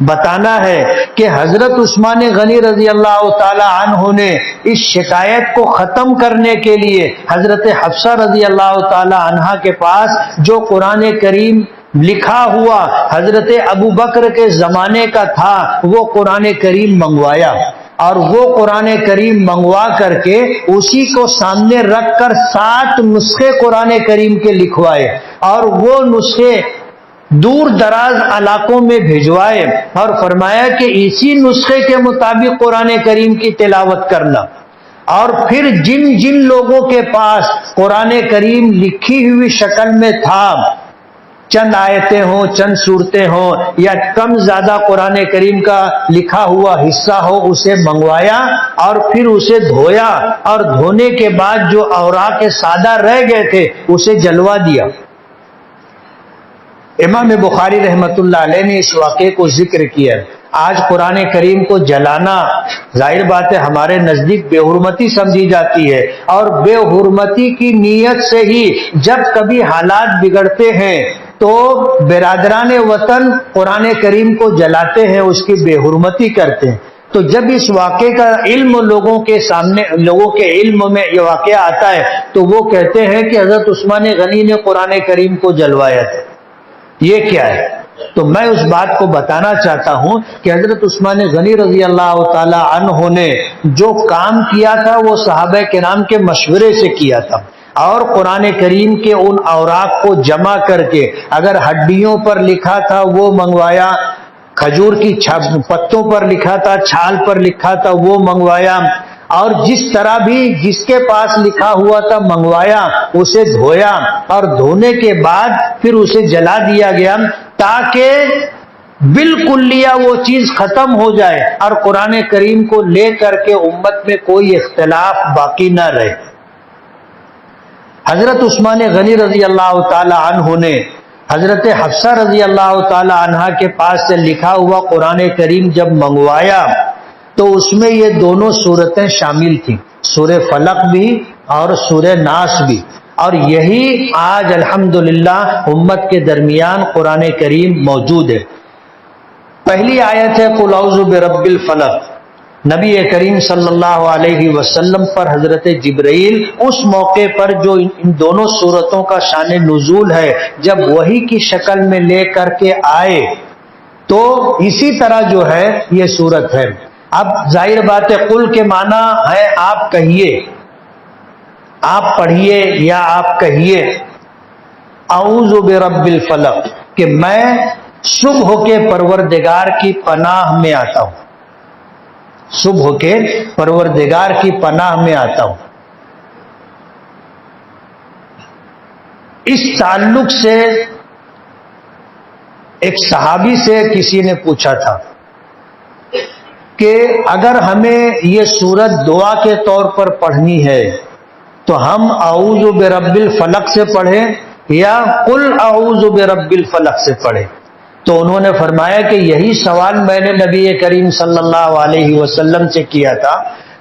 بتانا ہے کہ حضرت عثمان غنی رضی اللہ تعالی عنہ نے اس شکایت کو ختم کرنے کے لیے حضرت حفصہ رضی اللہ تعالی عنہا کے پاس جو قرآن کریم لکھا ہوا حضرت ابو بکر کے زمانے کا تھا وہ قرآن کریم منگوایا، اور وہ قرآن کریم منگوا کر کے اسی کو سامنے رکھ کر 7 نسخے قرآن کریم کے لکھوائے، اور وہ نسخے دور دراز علاقوں میں بھیجوائے اور فرمایا کہ اسی نسخے کے مطابق قرآن کریم کی تلاوت کرنا۔ اور پھر جن جن لوگوں کے پاس قرآن کریم لکھی ہوئی شکل میں تھا، چند آیتیں ہوں، چند صورتیں ہوں، یا کم زیادہ قرآن کریم کا لکھا ہوا حصہ ہو، اسے منگوایا اور پھر اسے دھویا، اور دھونے کے بعد جو اوراق سادہ رہ گئے تھے اسے جلوا دیا۔ امام بخاری رحمۃ اللہ علیہ نے اس واقعے کو ذکر کیا۔ آج قرآن کریم کو جلانا ظاہر بات ہے ہمارے نزدیک بے حرمتی سمجھی جاتی ہے، اور بے حرمتی کی نیت سے ہی جب کبھی حالات بگڑتے ہیں تو برادران وطن قرآن کریم کو جلاتے ہیں، اس کی بے حرمتی کرتے ہیں۔ تو جب اس واقعے کا علم لوگوں کے سامنے، لوگوں کے علم میں یہ واقعہ آتا ہے تو وہ کہتے ہیں کہ حضرت عثمان غنی نے قرآن کریم کو جلوایا تھا، یہ کیا ہے؟ تو میں اس بات کو بتانا چاہتا ہوں کہ حضرت عثمان غنی رضی اللہ تعالی عنہ نے جو کام کیا تھا وہ صحابہ کرام کے مشورے سے کیا تھا، اور قرآن کریم کے ان اوراق کو جمع کر کے اگر ہڈیوں پر لکھا تھا وہ منگوایا، کھجور کی پتوں پر لکھا تھا، چھال پر لکھا تھا وہ منگوایا، اور جس طرح بھی جس کے پاس لکھا ہوا تھا منگوایا، اسے دھویا، اور دھونے کے بعد پھر اسے جلا دیا گیا تاکہ بالکلیہ وہ چیز ختم ہو جائے اور قرآن کریم کو لے کر کے امت میں کوئی اختلاف باقی نہ رہے۔ حضرت عثمان غنی رضی اللہ تعالی عنہ نے حضرت حفصہ رضی اللہ تعالی عنہا کے پاس سے لکھا ہوا قرآن کریم جب منگوایا تو اس میں یہ دونوں صورتیں شامل تھیں، سورہ فلق بھی اور سورہ ناس بھی، اور یہی آج الحمدللہ امت کے درمیان قرآن کریم موجود ہے۔ پہلی آیت ہے قل اعوذ برب الفلق، نبی کریم صلی اللہ علیہ وسلم پر حضرت جبرائیل اس موقع پر جو ان دونوں صورتوں کا شان نزول ہے جب وحی کی شکل میں لے کر کے آئے تو اسی طرح جو ہے یہ صورت ہے۔ اب ظاہر بات ہے قل کے معنی ہے آپ کہیے، آپ پڑھیے یا آپ کہیے اعوذ برب الفلق، کہ میں صبح کے پروردگار کی پناہ میں آتا ہوں، صبح کے پروردگار کی پناہ میں آتا ہوں۔ اس تعلق سے ایک صحابی سے کسی نے پوچھا تھا کہ اگر ہمیں یہ سورت دعا کے طور پر پڑھنی ہے تو ہم اعوذ برب الفلق سے پڑھیں یا قل اعوذ برب الفلق سے پڑھیں؟ تو انہوں نے فرمایا کہ یہی سوال میں نے نبی کریم صلی اللہ علیہ وسلم سے کیا تھا،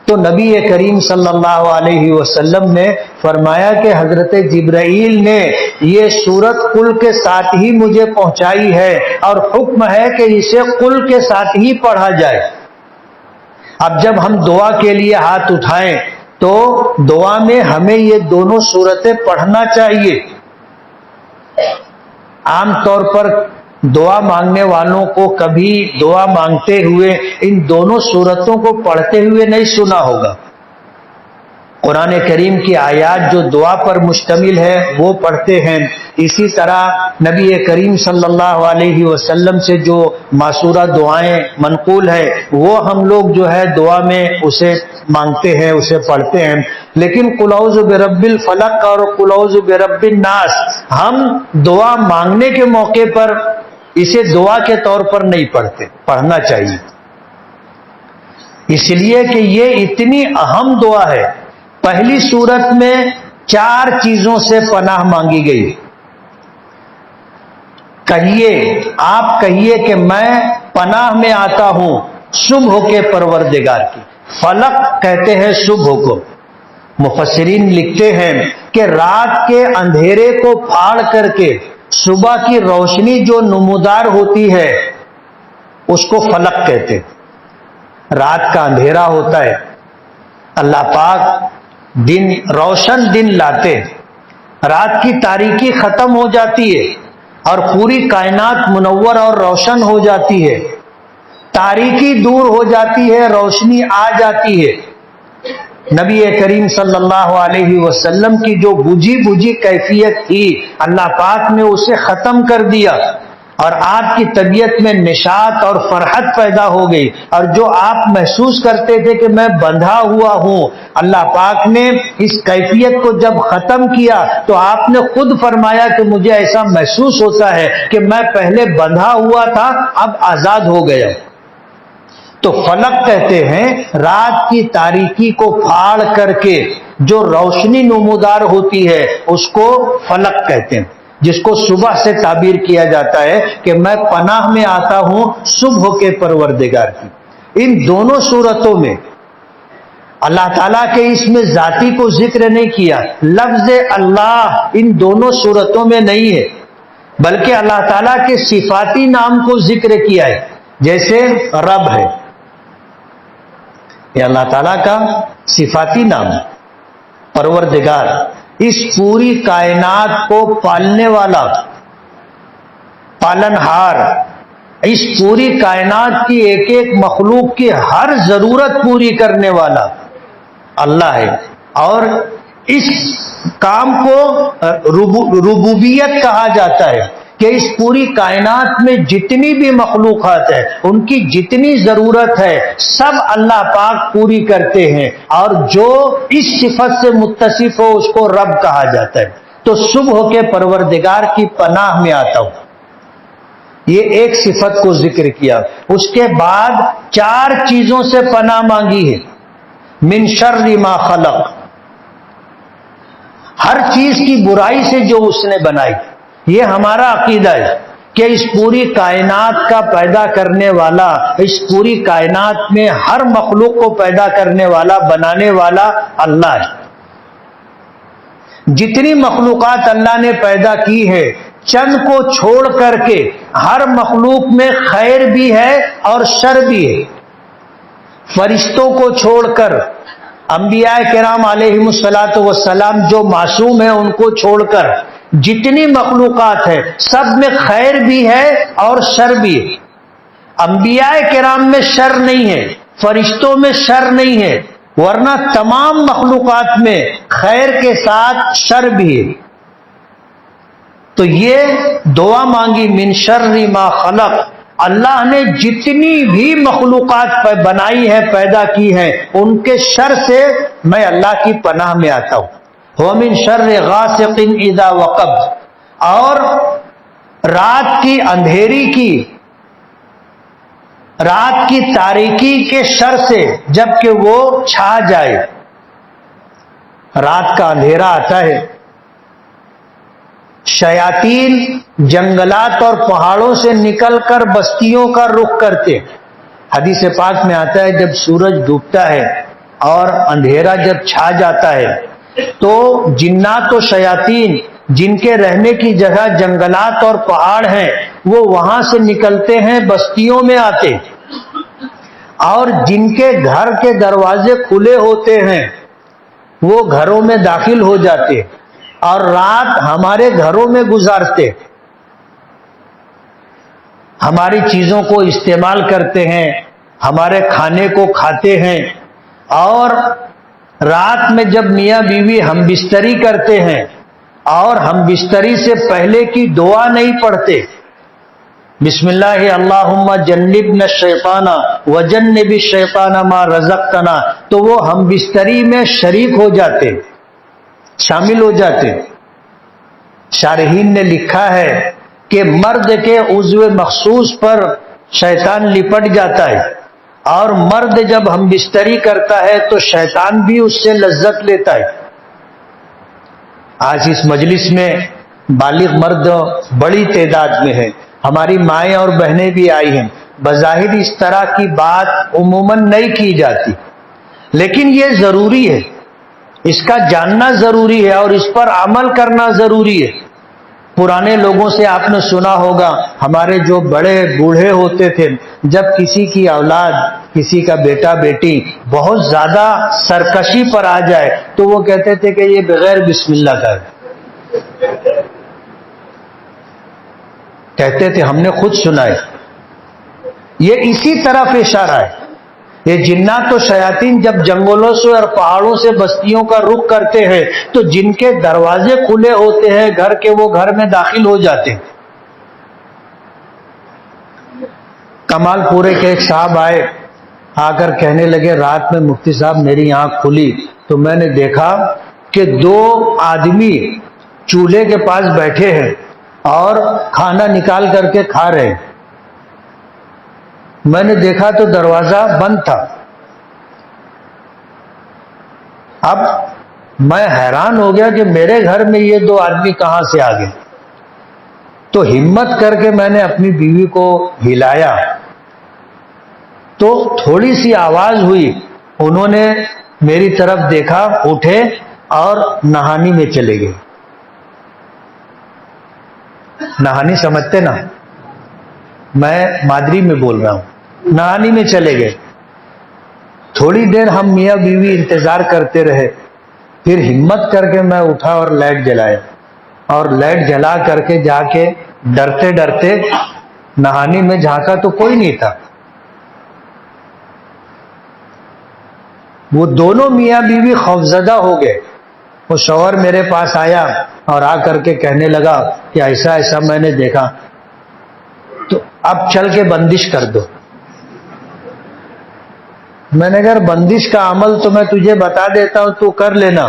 تو نبی کریم صلی اللہ علیہ وسلم نے فرمایا کہ حضرت جبرائیل نے یہ سورت قل کے ساتھ ہی مجھے پہنچائی ہے اور حکم ہے کہ اسے قل کے ساتھ ہی پڑھا جائے۔ اب جب ہم دعا کے لیے ہاتھ اٹھائیں تو دعا میں ہمیں یہ دونوں صورتیں پڑھنا چاہیے. عام طور پر دعا مانگنے والوں کو کبھی دعا مانگتے ہوئے ان دونوں صورتوں کو پڑھتے ہوئے نہیں سنا ہوگا. قرآن کریم کی آیات جو دعا پر مشتمل ہے وہ پڑھتے ہیں. اسی طرح نبی کریم صلی اللہ علیہ وسلم سے جو معصورہ دعائیں منقول ہے وہ ہم لوگ جو ہے دعا میں اسے مانگتے ہیں، اسے پڑھتے ہیں. لیکن قل اعوذ برب الفلق اور قل اعوذ برب الناس ہم دعا مانگنے کے موقع پر اسے دعا کے طور پر نہیں پڑھتے. پڑھنا چاہیے، اس لیے کہ یہ اتنی اہم دعا ہے. پہلی صورت میں 4 چیزوں سے پناہ مانگی گئی. آپ کہیے کہ میں پناہ میں آتا ہوں صبح کے پروردگار کی. فلق کہتے ہیں صبح کو. مفسرین لکھتے ہیں کہ رات کے اندھیرے کو پھاڑ کر کے صبح کی روشنی جو نمودار ہوتی ہے اس کو فلق کہتے. رات کا اندھیرا ہوتا ہے، اللہ پاک روشن دن لاتے، رات کی تاریکی ختم ہو جاتی ہے اور پوری کائنات منور اور روشن ہو جاتی ہے. تاریکی دور ہو جاتی ہے، روشنی آ جاتی ہے. نبی کریم صلی اللہ علیہ وسلم کی جو بجھی کیفیت تھی اللہ پاک نے اسے ختم کر دیا اور آپ کی طبیعت میں نشاط اور فرحت پیدا ہو گئی. اور جو آپ محسوس کرتے تھے کہ میں بندھا ہوا ہوں، اللہ پاک نے اس کیفیت کو جب ختم کیا تو آپ نے خود فرمایا کہ مجھے ایسا محسوس ہوتا ہے کہ میں پہلے بندھا ہوا تھا اب آزاد ہو گیا. تو فلق کہتے ہیں رات کی تاریکی کو پھاڑ کر کے جو روشنی نمودار ہوتی ہے اس کو فلق کہتے ہیں، جس کو صبح سے تعبیر کیا جاتا ہے کہ میں پناہ میں آتا ہوں صبح کے پروردگار کی. ان دونوں صورتوں میں اللہ تعالیٰ کے اس میں ذاتی کو ذکر نہیں کیا. لفظ اللہ ان دونوں صورتوں میں نہیں ہے، بلکہ اللہ تعالیٰ کے صفاتی نام کو ذکر کیا ہے. جیسے رب ہے، یہ اللہ تعالیٰ کا صفاتی نام. پروردگار اس پوری کائنات کو پالنے والا، پالنہار، اس پوری کائنات کی ایک ایک مخلوق کی ہر ضرورت پوری کرنے والا اللہ ہے. اور اس کام کو ربوبیت کہا جاتا ہے کہ اس پوری کائنات میں جتنی بھی مخلوقات ہیں ان کی جتنی ضرورت ہے سب اللہ پاک پوری کرتے ہیں، اور جو اس صفت سے متصف ہو اس کو رب کہا جاتا ہے. تو صبح کے پروردگار کی پناہ میں آتا ہوں، یہ ایک صفت کو ذکر کیا. اس کے بعد 4 چیزوں سے پناہ مانگی ہے. من شر ما خلق، ہر چیز کی برائی سے جو اس نے بنائی. یہ ہمارا عقیدہ ہے کہ اس پوری کائنات کا پیدا کرنے والا، اس پوری کائنات میں ہر مخلوق کو پیدا کرنے والا، بنانے والا اللہ ہے. جتنی مخلوقات اللہ نے پیدا کی ہے چند کو چھوڑ کر کے ہر مخلوق میں خیر بھی ہے اور شر بھی ہے. فرشتوں کو چھوڑ کر، انبیاء کرام علیہم الصلاۃ والسلام جو معصوم ہیں ان کو چھوڑ کر جتنی مخلوقات ہیں سب میں خیر بھی ہے اور شر بھی ہے. انبیاء کرام میں شر نہیں ہے، فرشتوں میں شر نہیں ہے، ورنہ تمام مخلوقات میں خیر کے ساتھ شر بھی ہے. تو یہ دعا مانگی من شر ما خلق. اللہ نے جتنی بھی مخلوقات بنائی ہے، پیدا کی ہیں، ان کے شر سے میں اللہ کی پناہ میں آتا ہوں. وَمِن شَرِّ غَاسِقٍ إِذَا وَقَبَ، اور رات کی اندھیری کی، رات کی تاریکی کے شر سے جب کہ وہ چھا جائے. رات کا اندھیرا آتا ہے، شیاطین جنگلات اور پہاڑوں سے نکل کر بستیوں کا رخ کرتے. حدیث پاک میں آتا ہے جب سورج ڈوبتا ہے اور اندھیرا جب چھا جاتا ہے تو جنات و شیاطین جن کے رہنے کی جگہ جنگلات اور پہاڑ ہیں وہ وہاں سے نکلتے ہیں، بستیوں میں آتے. اور جن کے گھر کے دروازے کھلے ہوتے ہیں وہ گھروں میں داخل ہو جاتے اور رات ہمارے گھروں میں گزارتے، ہماری چیزوں کو استعمال کرتے ہیں، ہمارے کھانے کو کھاتے ہیں، اور رات میں جب میاں بیوی ہم بستری کرتے ہیں اور ہم بستری سے پہلے کی دعا نہیں پڑھتے، بسم اللہ اللہم جنبنا الشیطان وجنب الشیطان ما رزقتنا، تو وہ ہم بستری میں شریک ہو جاتے، شامل ہو جاتے۔ شارحین نے لکھا ہے کہ مرد کے عضو مخصوص پر شیطان لپٹ جاتا ہے، اور مرد جب ہم بستری کرتا ہے تو شیطان بھی اس سے لذت لیتا ہے۔ آج اس مجلس میں بالغ مرد بڑی تعداد میں ہیں، ہماری مائیں اور بہنیں بھی آئی ہیں۔ بظاہر اس طرح کی بات عموماً نہیں کی جاتی، لیکن یہ ضروری ہے، اس کا جاننا ضروری ہے اور اس پر عمل کرنا ضروری ہے۔ پرانے لوگوں سے آپ نے سنا ہوگا، ہمارے جو بڑے بوڑھے ہوتے تھے، جب کسی کی اولاد، کسی کا بیٹا بیٹی بہت زیادہ سرکشی پر آ جائے تو وہ کہتے تھے کہ یہ بغیر بسم اللہ کا ہے، کہتے تھے، ہم نے خود سنا ہے۔ یہ اسی طرف اشارہ ہے، یہ جنات و شیاطین جب جنگلوں سے اور پہاڑوں سے بستیوں کا رخ کرتے ہیں تو جن کے دروازے کھلے ہوتے ہیں گھر کے، وہ گھر میں داخل ہو جاتے ہیں۔ کمال پورے کے ایک صاحب آئے، آ کر کہنے لگے، رات میں مفتی صاحب میری آنکھ کھلی تو میں نے دیکھا کہ 2 آدمی چولہے کے پاس بیٹھے ہیں اور کھانا نکال کر کے کھا رہے ہیں۔ میں نے دیکھا تو دروازہ بند تھا۔ اب میں حیران ہو گیا کہ میرے گھر میں یہ 2 آدمی کہاں سے آ گئے، تو ہمت کر کے میں نے اپنی بیوی کو ہلایا تو تھوڑی سی آواز ہوئی، انہوں نے میری طرف دیکھا، اٹھے اور نہانی میں چلے گئے۔ نہانی سمجھتے نا، میں مادری میں بول رہا ہوں، نہانی میں چلے گئے۔ تھوڑی دیر ہم میاں بیوی انتظار کرتے رہے، پھر ہمت کر کے میں اٹھا اور لائٹ جلایا، اور لائٹ جلا کر کے جا کے ڈرتے ڈرتے نہانی میں جھانکا تو کوئی نہیں تھا۔ وہ دونوں میاں بیوی خوفزدہ ہو گئے۔ وہ شوہر میرے پاس آیا اور آ کر کے کہنے لگا کہ ایسا ایسا میں نے دیکھا، تو اب چل کے بندش کر دو۔ میں نے کہا بندش کا عمل تو میں تجھے بتا دیتا ہوں، تو کر لینا۔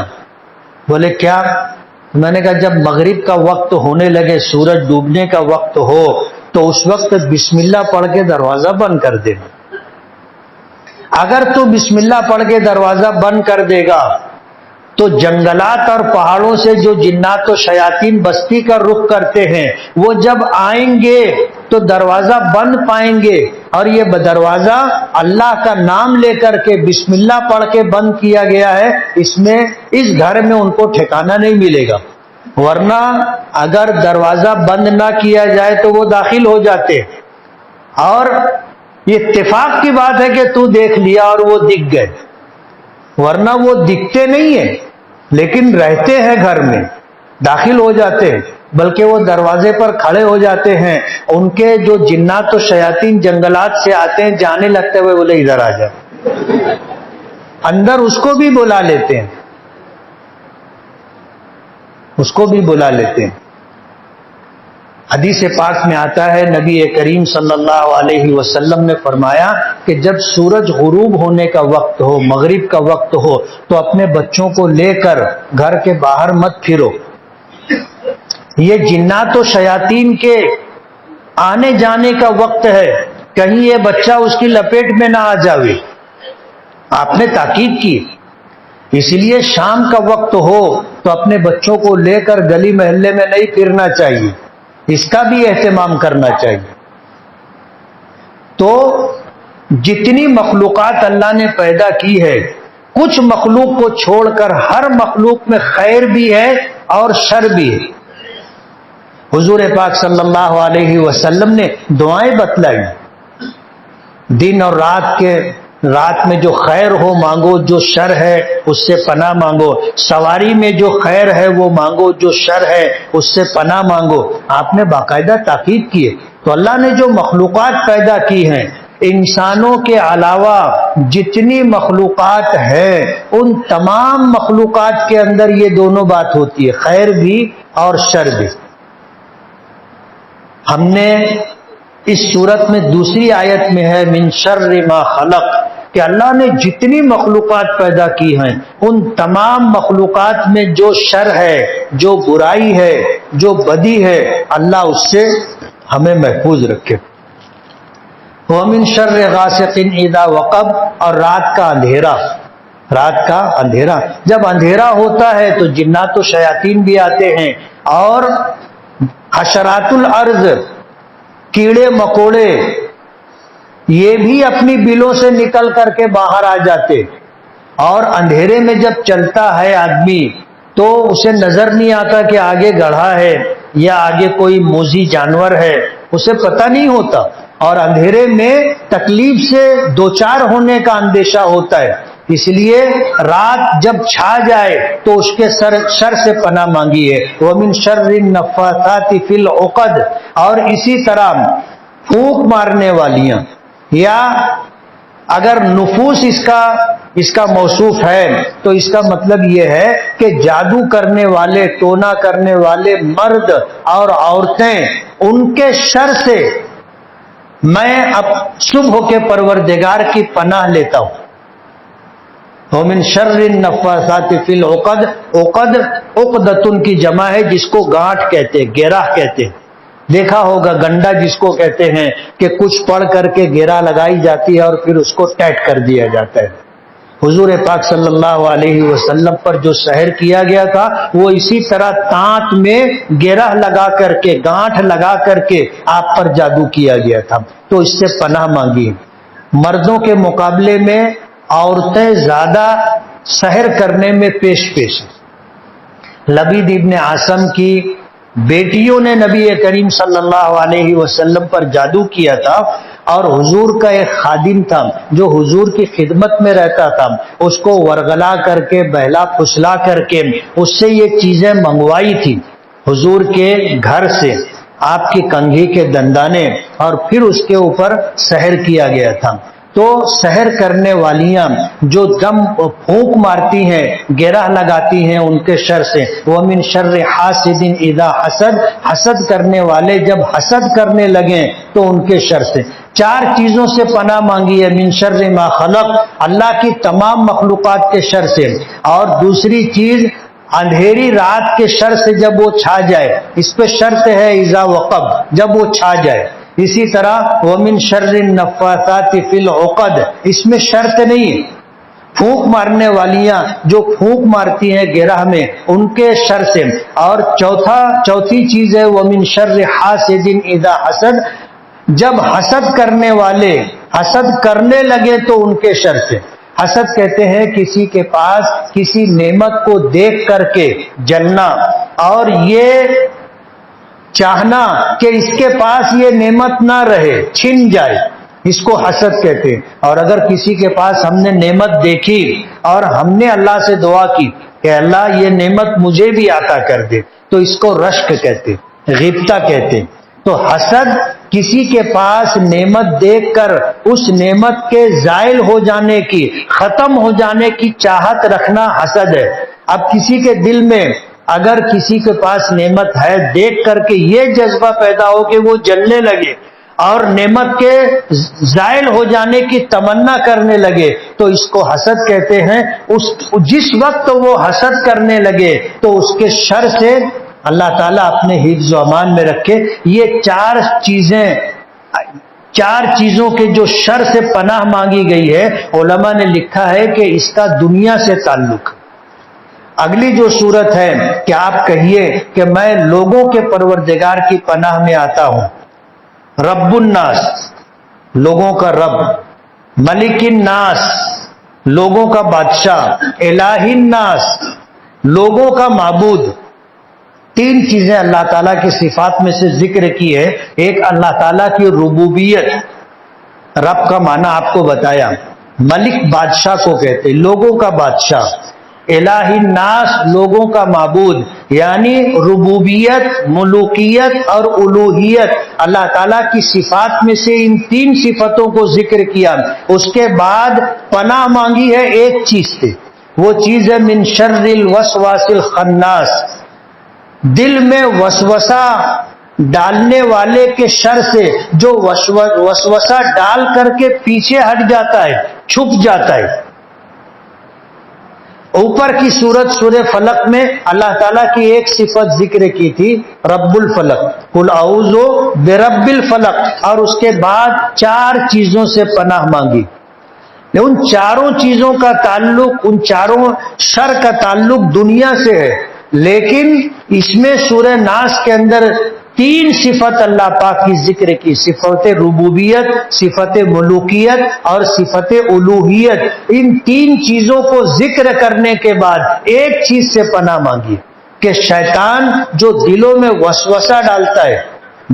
بولے کیا؟ میں نے کہا جب مغرب کا وقت ہونے لگے، سورج ڈوبنے کا وقت ہو، تو اس وقت بسم اللہ پڑھ کے دروازہ بند کر دینا۔ اگر تو بسم اللہ پڑھ کے دروازہ بند کر دے گا تو جنگلات اور پہاڑوں سے جو جنات و شیاطین بستی کا رخ کرتے ہیں وہ جب آئیں گے تو دروازہ بند پائیں گے، اور یہ دروازہ اللہ کا نام لے کر کے بسم اللہ پڑھ کے بند کیا گیا ہے، اس گھر میں ان کو ٹھکانہ نہیں ملے گا۔ ورنہ اگر دروازہ بند نہ کیا جائے تو وہ داخل ہو جاتے، اور یہ اتفاق کی بات ہے کہ تو دیکھ لیا اور وہ دکھ گئے، ورنہ وہ دکھتے نہیں ہیں لیکن رہتے ہیں گھر میں، داخل ہو جاتے ہیں، بلکہ وہ دروازے پر کھڑے ہو جاتے ہیں۔ ان کے جو جنات و شیاطین جنگلات سے آتے ہیں، جانے لگتے ہوئے بولے ادھر آ جا، اندر اس کو بھی بلا لیتے ہیں، اس کو بھی بلا لیتے ہیں۔ حدیث پاک میں آتا ہے، نبی کریم صلی اللہ علیہ وسلم نے فرمایا کہ جب سورج غروب ہونے کا وقت ہو، مغرب کا وقت ہو، تو اپنے بچوں کو لے کر گھر کے باہر مت پھرو۔ یہ جنات و شیاطین کے آنے جانے کا وقت ہے، کہیں یہ بچہ اس کی لپیٹ میں نہ آ جاوے۔ آپ نے تاکید کی، اس لیے شام کا وقت ہو تو اپنے بچوں کو لے کر گلی محلے میں نہیں پھرنا چاہیے، اس کا بھی اہتمام کرنا چاہیے۔ تو جتنی مخلوقات اللہ نے پیدا کی ہے، کچھ مخلوق کو چھوڑ کر ہر مخلوق میں خیر بھی ہے اور شر بھی ہے۔ حضور پاک صلی اللہ علیہ وسلم نے دعائیں بتلائی، دن اور رات میں جو خیر ہو مانگو، جو شر ہے اس سے پناہ مانگو، سواری میں جو خیر ہے وہ مانگو، جو شر ہے اس سے پناہ مانگو۔ آپ نے باقاعدہ تاکید کی ہے۔ تو اللہ نے جو مخلوقات پیدا کی ہیں، انسانوں کے علاوہ جتنی مخلوقات ہیں، ان تمام مخلوقات کے اندر یہ دونوں بات ہوتی ہے، خیر بھی اور شر بھی۔ ہم نے اس صورت میں دوسری آیت میں ہے من شر ما خلق، کہ اللہ نے جتنی مخلوقات پیدا کی ہیں ان تمام مخلوقات میں جو شر ہے، جو برائی ہے، جو بدی ہے، اللہ اس سے ہمیں محفوظ رکھے۔ وَمِن شَرِّ غَاسِقٍ إِذَا وَقَبَ، اور رات کا اندھیرا، جب اندھیرا ہوتا ہے تو جنات و شیاطین بھی آتے ہیں، اور حشرات الارض، کیڑے مکوڑے، یہ بھی اپنی بلوں سے نکل کر کے باہر آ جاتے۔ اور اندھیرے میں جب چلتا ہے آدمی تو اسے نظر نہیں آتا کہ آگے گڑھا ہے یا آگے کوئی موذی جانور ہے، اسے پتہ نہیں ہوتا، اور اندھیرے میں تکلیف سے دوچار ہونے کا اندیشہ ہوتا ہے۔ اس لیے رات جب چھا جائے تو اس کے شر سے پناہ مانگی ہے۔ وَمِن شَرِّ النَّفَّاثَاتِ فِي الْعُقَدِ، اور اسی طرح پھونک مارنے والیاں، یا اگر نفوس اس کا موصوف ہے تو اس کا مطلب یہ ہے کہ جادو کرنے والے، ٹونا کرنے والے مرد اور عورتیں، ان کے شر سے میں اب صبح کے پروردگار کی پناہ لیتا ہوں۔ وَمِن شَرِّ النَّفَّاثَاتِ فِي الْعُقَدِ، عقد عقدۃ کی جمع ہے جس کو گانٹھ کہتے، گرہ کہتے۔ دیکھا ہوگا گنڈا جس کو کہتے ہیں، کہ کچھ پڑھ کر کے گرہ لگائی جاتی ہے اور پھر اس کو ٹیٹ کر دیا جاتا ہے۔ حضور پاک صلی اللہ علیہ وسلم پر جو سحر کیا گیا تھا وہ اسی طرح تانت میں گرہ لگا کر کے، گانٹھ لگا کر کے آپ پر جادو کیا گیا تھا، تو اس سے پناہ مانگی۔ مردوں کے مقابلے میں عورتیں زیادہ سحر کرنے میں پیش ہیں۔ لبید ابن عاصم کی بیٹیوں نے نبی کریم صلی اللہ علیہ وسلم پر جادو کیا تھا، اور حضور کا ایک خادم تھا جو حضور کی خدمت میں رہتا تھا، اس کو ورغلا کر کے، بہلا پھسلا کر کے اس سے یہ چیزیں منگوائی تھی حضور کے گھر سے، آپ کی کنگھی کے دندانے، اور پھر اس کے اوپر سحر کیا گیا تھا۔ تو سحر کرنے والیاں جو دم پھونک مارتی ہیں، گرہ لگاتی ہیں، ان کے شر سے۔ وَمِن شَرِّ حَاسِدٍ إِذَا حَسَدَ، حسد کرنے والے جب حسد کرنے لگیں تو ان کے شر سے۔ چار چیزوں سے پناہ مانگی ہے، من شر ما خلق، اللہ کی تمام مخلوقات کے شر سے، اور دوسری چیز اندھیری رات کے شر سے جب وہ چھا جائے، اس پہ شرط ہے اذا وقب، جب وہ چھا جائے۔ اسی طرح وَمِن شَرِّ النَّفَّاثَاتِ فِي الْعُقَدِ، اس میں شرط نہیں، پھونک مارنے والیاں جو پھونک مارتی ہیں گرہ میں، ان کے شر سے۔ اور چوتھی چیز ہے وَمِن شَرِّ حَاسِدٍ إِذَا حَسَدَ، جب حسد کرنے والے حسد کرنے لگے تو ان کے شر سے۔ حسد کہتے ہیں کسی کے پاس کسی نعمت کو دیکھ کر کے جلنا، اور یہ چاہنا کہ اس کے پاس یہ نعمت نہ رہے، چھن جائے، اس کو حسد کہتے ہیں۔ اور اگر کسی کے پاس ہم نے نعمت دیکھی اور ہم نے اللہ سے دعا کی کہ اللہ یہ نعمت مجھے بھی عطا کر دے، تو اس کو رشک کہتے، غبطہ کہتے۔ تو حسد کسی کے پاس نعمت دیکھ کر اس نعمت کے زائل ہو جانے کی، ختم ہو جانے کی چاہت رکھنا حسد ہے۔ اب کسی کے دل میں اگر کسی کے پاس نعمت ہے، دیکھ کر کے یہ جذبہ پیدا ہو کہ وہ جلنے لگے اور نعمت کے زائل ہو جانے کی تمنا کرنے لگے، تو اس کو حسد کہتے ہیں۔ جس وقت وہ حسد کرنے لگے تو اس کے شر سے اللہ تعالیٰ اپنے حفظ و امان میں رکھے۔ یہ چار چیزوں کے جو شر سے پناہ مانگی گئی ہے، علماء نے لکھا ہے کہ اس کا دنیا سے تعلق۔ اگلی جو صورت ہے کہ آپ کہیے کہ میں لوگوں کے پروردگار کی پناہ میں آتا ہوں، رب الناس، لوگوں کا رب، ملک الناس، لوگوں کا بادشاہ، الہ الناس، لوگوں کا معبود۔ تین چیزیں اللہ تعالیٰ کی صفات میں سے ذکر کی ہے۔ ایک اللہ تعالیٰ کی ربوبیت، رب کا معنی آپ کو بتایا. ملک بادشاہ کو کہتے، لوگوں کا بادشاہ. الہ الناس لوگوں کا معبود، یعنی ربوبیت، ملوکیت اور الوہیت اللہ تعالیٰ کی صفات میں سے ان 3 صفتوں کو ذکر کیا. اس کے بعد پناہ مانگی ہے ایک چیز سے، وہ چیز ہے من شر الوسواس الخناس، دل میں وسوسہ ڈالنے والے کے شر سے، جو وسوسہ ڈال کر کے پیچھے ہٹ جاتا ہے، چھپ جاتا ہے. اوپر کی سورت سورہ فلق میں اللہ تعالیٰ کی ایک صفت ذکر کی تھی، رب الفلق، قل اعوذ برب الفلق، اور اس کے بعد 4 چیزوں سے پناہ مانگی. ان 4 چیزوں کا تعلق، ان 4 شر کا تعلق دنیا سے ہے، لیکن اس میں سورہ ناس کے اندر 3 صفت اللہ پاک کی ذکر کی، صفت ربوبیت، صفت ملوکیت اور صفت الوہیت. ان 3 چیزوں کو ذکر کرنے کے بعد ایک چیز سے پناہ مانگی کہ شیطان جو دلوں میں وسوسہ ڈالتا ہے،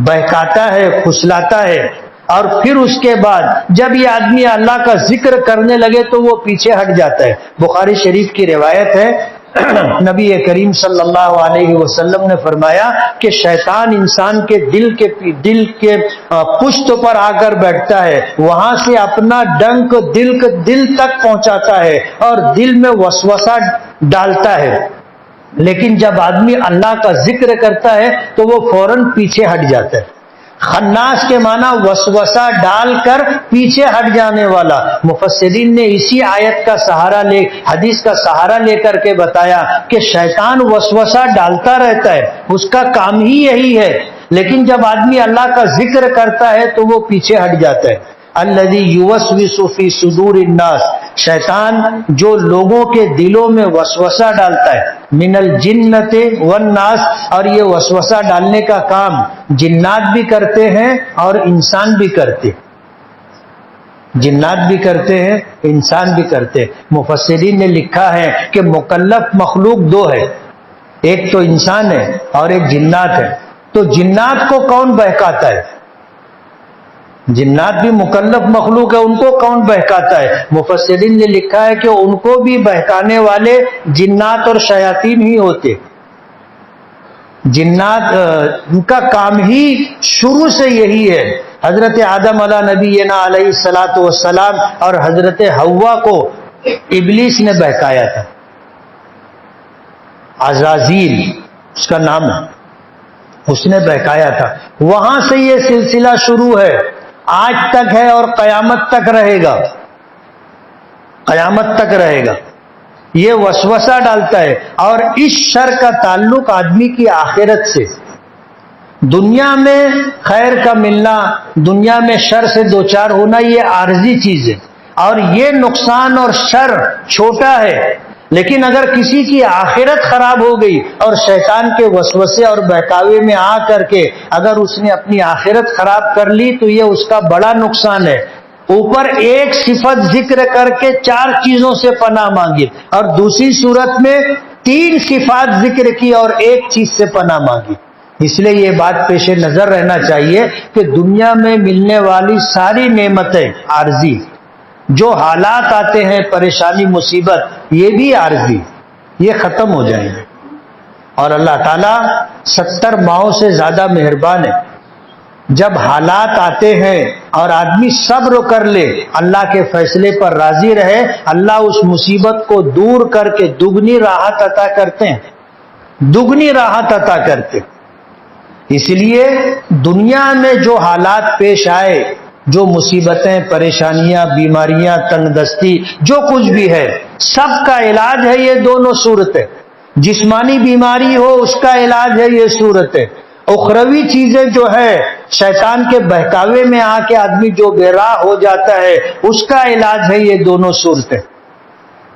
بہکاتا ہے، پھسلاتا ہے، اور پھر اس کے بعد جب یہ آدمی اللہ کا ذکر کرنے لگے تو وہ پیچھے ہٹ جاتا ہے. بخاری شریف کی روایت ہے، نبی کریم صلی اللہ علیہ وسلم نے فرمایا کہ شیطان انسان کے دل کے پشت پر آ کر بیٹھتا ہے، وہاں سے اپنا ڈنک دل تک پہنچاتا ہے اور دل میں وسوسہ ڈالتا ہے، لیکن جب آدمی اللہ کا ذکر کرتا ہے تو وہ فوراً پیچھے ہٹ جاتا ہے. خناس کے معنی وسوسہ ڈال کر پیچھے ہٹ جانے والا. مفسرین نے اسی آیت کا سہارا لے، حدیث کا سہارا لے کر کے بتایا کہ شیطان وسوسہ ڈالتا رہتا ہے، اس کا کام ہی یہی ہے، لیکن جب آدمی اللہ کا ذکر کرتا ہے تو وہ پیچھے ہٹ جاتا ہے. الذی یوسوس فی صدور الناس، شیطان جو لوگوں کے دلوں میں وسوسہ ڈالتا ہے، من الجنۃ والناس، اور یہ وسوسہ ڈالنے کا کام جنات بھی کرتے ہیں اور انسان بھی کرتے، جنات بھی کرتے ہیں، انسان بھی کرتے. مفسرین نے لکھا ہے کہ مکلف مخلوق 2 ہے، ایک تو انسان ہے اور ایک جنات ہے. تو جنات کو کون بہکاتا ہے؟ جنات بھی مکلف مخلوق ہے، ان کو کون بہکاتا ہے؟ مفسرین نے لکھا ہے کہ ان کو بھی بہکانے والے جنات اور شیاطین ہی ہوتے. جنات ان کا کام ہی شروع سے یہی ہے. حضرت آدم علیہ نبینا علیہ الصلاۃ والسلام اور حضرت حوا کو ابلیس نے بہکایا تھا. عزازیل اس کا نام ہے، اس نے بہکایا تھا. وہاں سے یہ سلسلہ شروع ہے، آج تک ہے اور قیامت تک رہے گا، قیامت تک رہے گا. یہ وسوسہ ڈالتا ہے، اور اس شر کا تعلق آدمی کی آخرت سے. دنیا میں خیر کا ملنا، دنیا میں شر سے دوچار ہونا، یہ عارضی چیز ہے، اور یہ نقصان اور شر چھوٹا ہے. لیکن اگر کسی کی آخرت خراب ہو گئی اور شیطان کے وسوسے اور بہکاوے میں آ کر کے اگر اس نے اپنی آخرت خراب کر لی تو یہ اس کا بڑا نقصان ہے. اوپر ایک صفت ذکر کر کے 4 چیزوں سے پناہ مانگی، اور دوسری صورت میں 3 صفات ذکر کی اور ایک چیز سے پناہ مانگی. اس لیے یہ بات پیش نظر رہنا چاہیے کہ دنیا میں ملنے والی ساری نعمتیں عارضی، جو حالات آتے ہیں، پریشانی مصیبت، یہ بھی عارضی، یہ ختم ہو جائیں گے. اور اللہ تعالیٰ 70 ماہوں سے زیادہ مہربان ہے. جب حالات آتے ہیں اور آدمی صبر کر لے، اللہ کے فیصلے پر راضی رہے، اللہ اس مصیبت کو دور کر کے دگنی راحت عطا کرتے ہیں، دگنی راحت عطا کرتے. اس لیے دنیا میں جو حالات پیش آئے، جو مصیبتیں، پریشانیاں، بیماریاں، تنگ دستی، جو کچھ بھی ہے، سب کا علاج ہے یہ دونوں صورتیں. جسمانی بیماری ہو اس کا علاج ہے یہ صورتیں، اخروی چیزیں جو ہے شیطان کے بہکاوے میں آ کے آدمی جو بے راہ ہو جاتا ہے اس کا علاج ہے یہ دونوں صورتیں.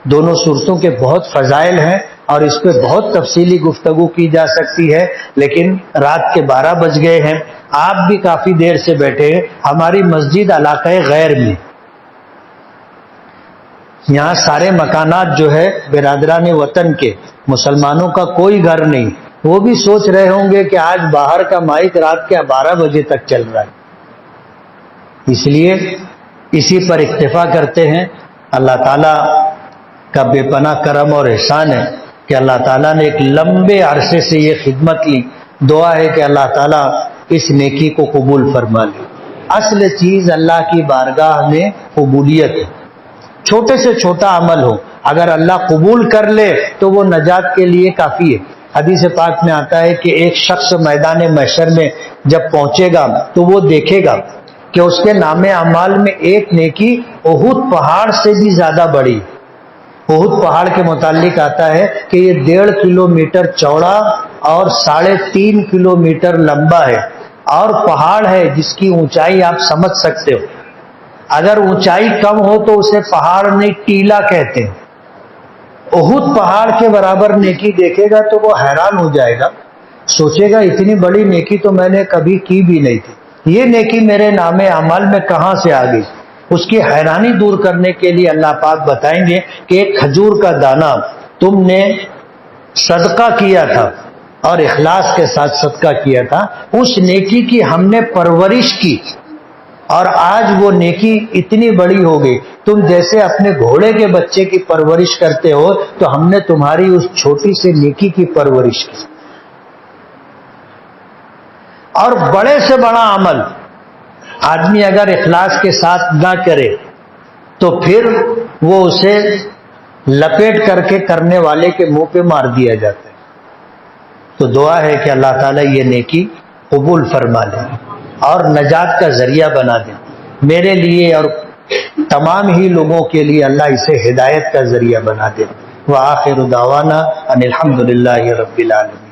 دونوں صورتوں کے بہت فضائل ہیں اور اس پہ بہت تفصیلی گفتگو کی جا سکتی ہے، لیکن رات کے 12 بج گئے ہیں، آپ بھی کافی دیر سے بیٹھے ہیں. ہماری مسجد علاقہ غیر میں، یہاں سارے مکانات جو ہے برادران وطن کے، مسلمانوں کا کوئی گھر نہیں. وہ بھی سوچ رہے ہوں گے کہ آج باہر کا مائک رات کے 12 بجے تک چل رہا ہے. اس لیے اسی پر اکتفا کرتے ہیں۔ اللہ تعالیٰ کا بے پناہ کرم اور احسان ہے کہ اللہ تعالیٰ نے ایک لمبے عرصے سے یہ خدمت لی۔ دعا ہے کہ اللہ تعالیٰ اس نیکی کو قبول فرما لے۔ اصل چیز اللہ کی بارگاہ میں قبولیت ہے، چھوٹے سے چھوٹا عمل ہو، اگر اللہ قبول کر لے تو وہ نجات کے لیے کافی ہے۔ حدیث پاک میں آتا ہے کہ ایک شخص میدان محشر میں جب پہنچے گا تو وہ دیکھے گا کہ اس کے نام اعمال میں ایک نیکی احد پہاڑ سے بھی زیادہ بڑی۔ احد پہاڑ کے متعلق آتا ہے کہ یہ 1.5 کلومیٹر چوڑا اور 3.5 کلومیٹر لمبا ہے، اور پہاڑ ہے جس کی اونچائی آپ سمجھ سکتے ہو۔ اگر اونچائی کم ہو تو اسے پہاڑ نہیں ٹیلا کہتے ہیں۔ احد پہاڑ کے برابر نیکی دیکھے گا تو وہ حیران ہو جائے گا، سوچے گا اتنی بڑی نیکی تو میں نے کبھی کی بھی نہیں تھی، یہ نیکی میرے نام اعمال میں کہاں سے آ گئی؟ اس کی حیرانی دور کرنے کے لیے اللہ پاک بتائیں گے کہ ایک کھجور کا دانہ تم نے صدقہ کیا تھا اور اخلاص کے ساتھ صدقہ کیا تھا، اس نیکی کی ہم نے پرورش کی اور آج وہ نیکی اتنی بڑی ہو گئی۔ تم جیسے اپنے گھوڑے کے بچے کی پرورش کرتے ہو تو ہم نے تمہاری اس چھوٹی سے نیکی کی پرورش کی۔ اور بڑے سے بڑا عمل آدمی اگر اخلاص کے ساتھ نہ کرے تو پھر وہ اسے لپیٹ کر کے کرنے والے کے منہ پہ مار دیا جاتا ہے۔ تو دعا ہے کہ اللہ تعالیٰ یہ نیکی قبول فرما لے اور نجات کا ذریعہ بنا دے میرے لیے اور تمام ہی لوگوں کے لیے، اللہ اسے ہدایت کا ذریعہ بنا دے۔ وآخر دعوانا ان الحمد للہ رب العالمین۔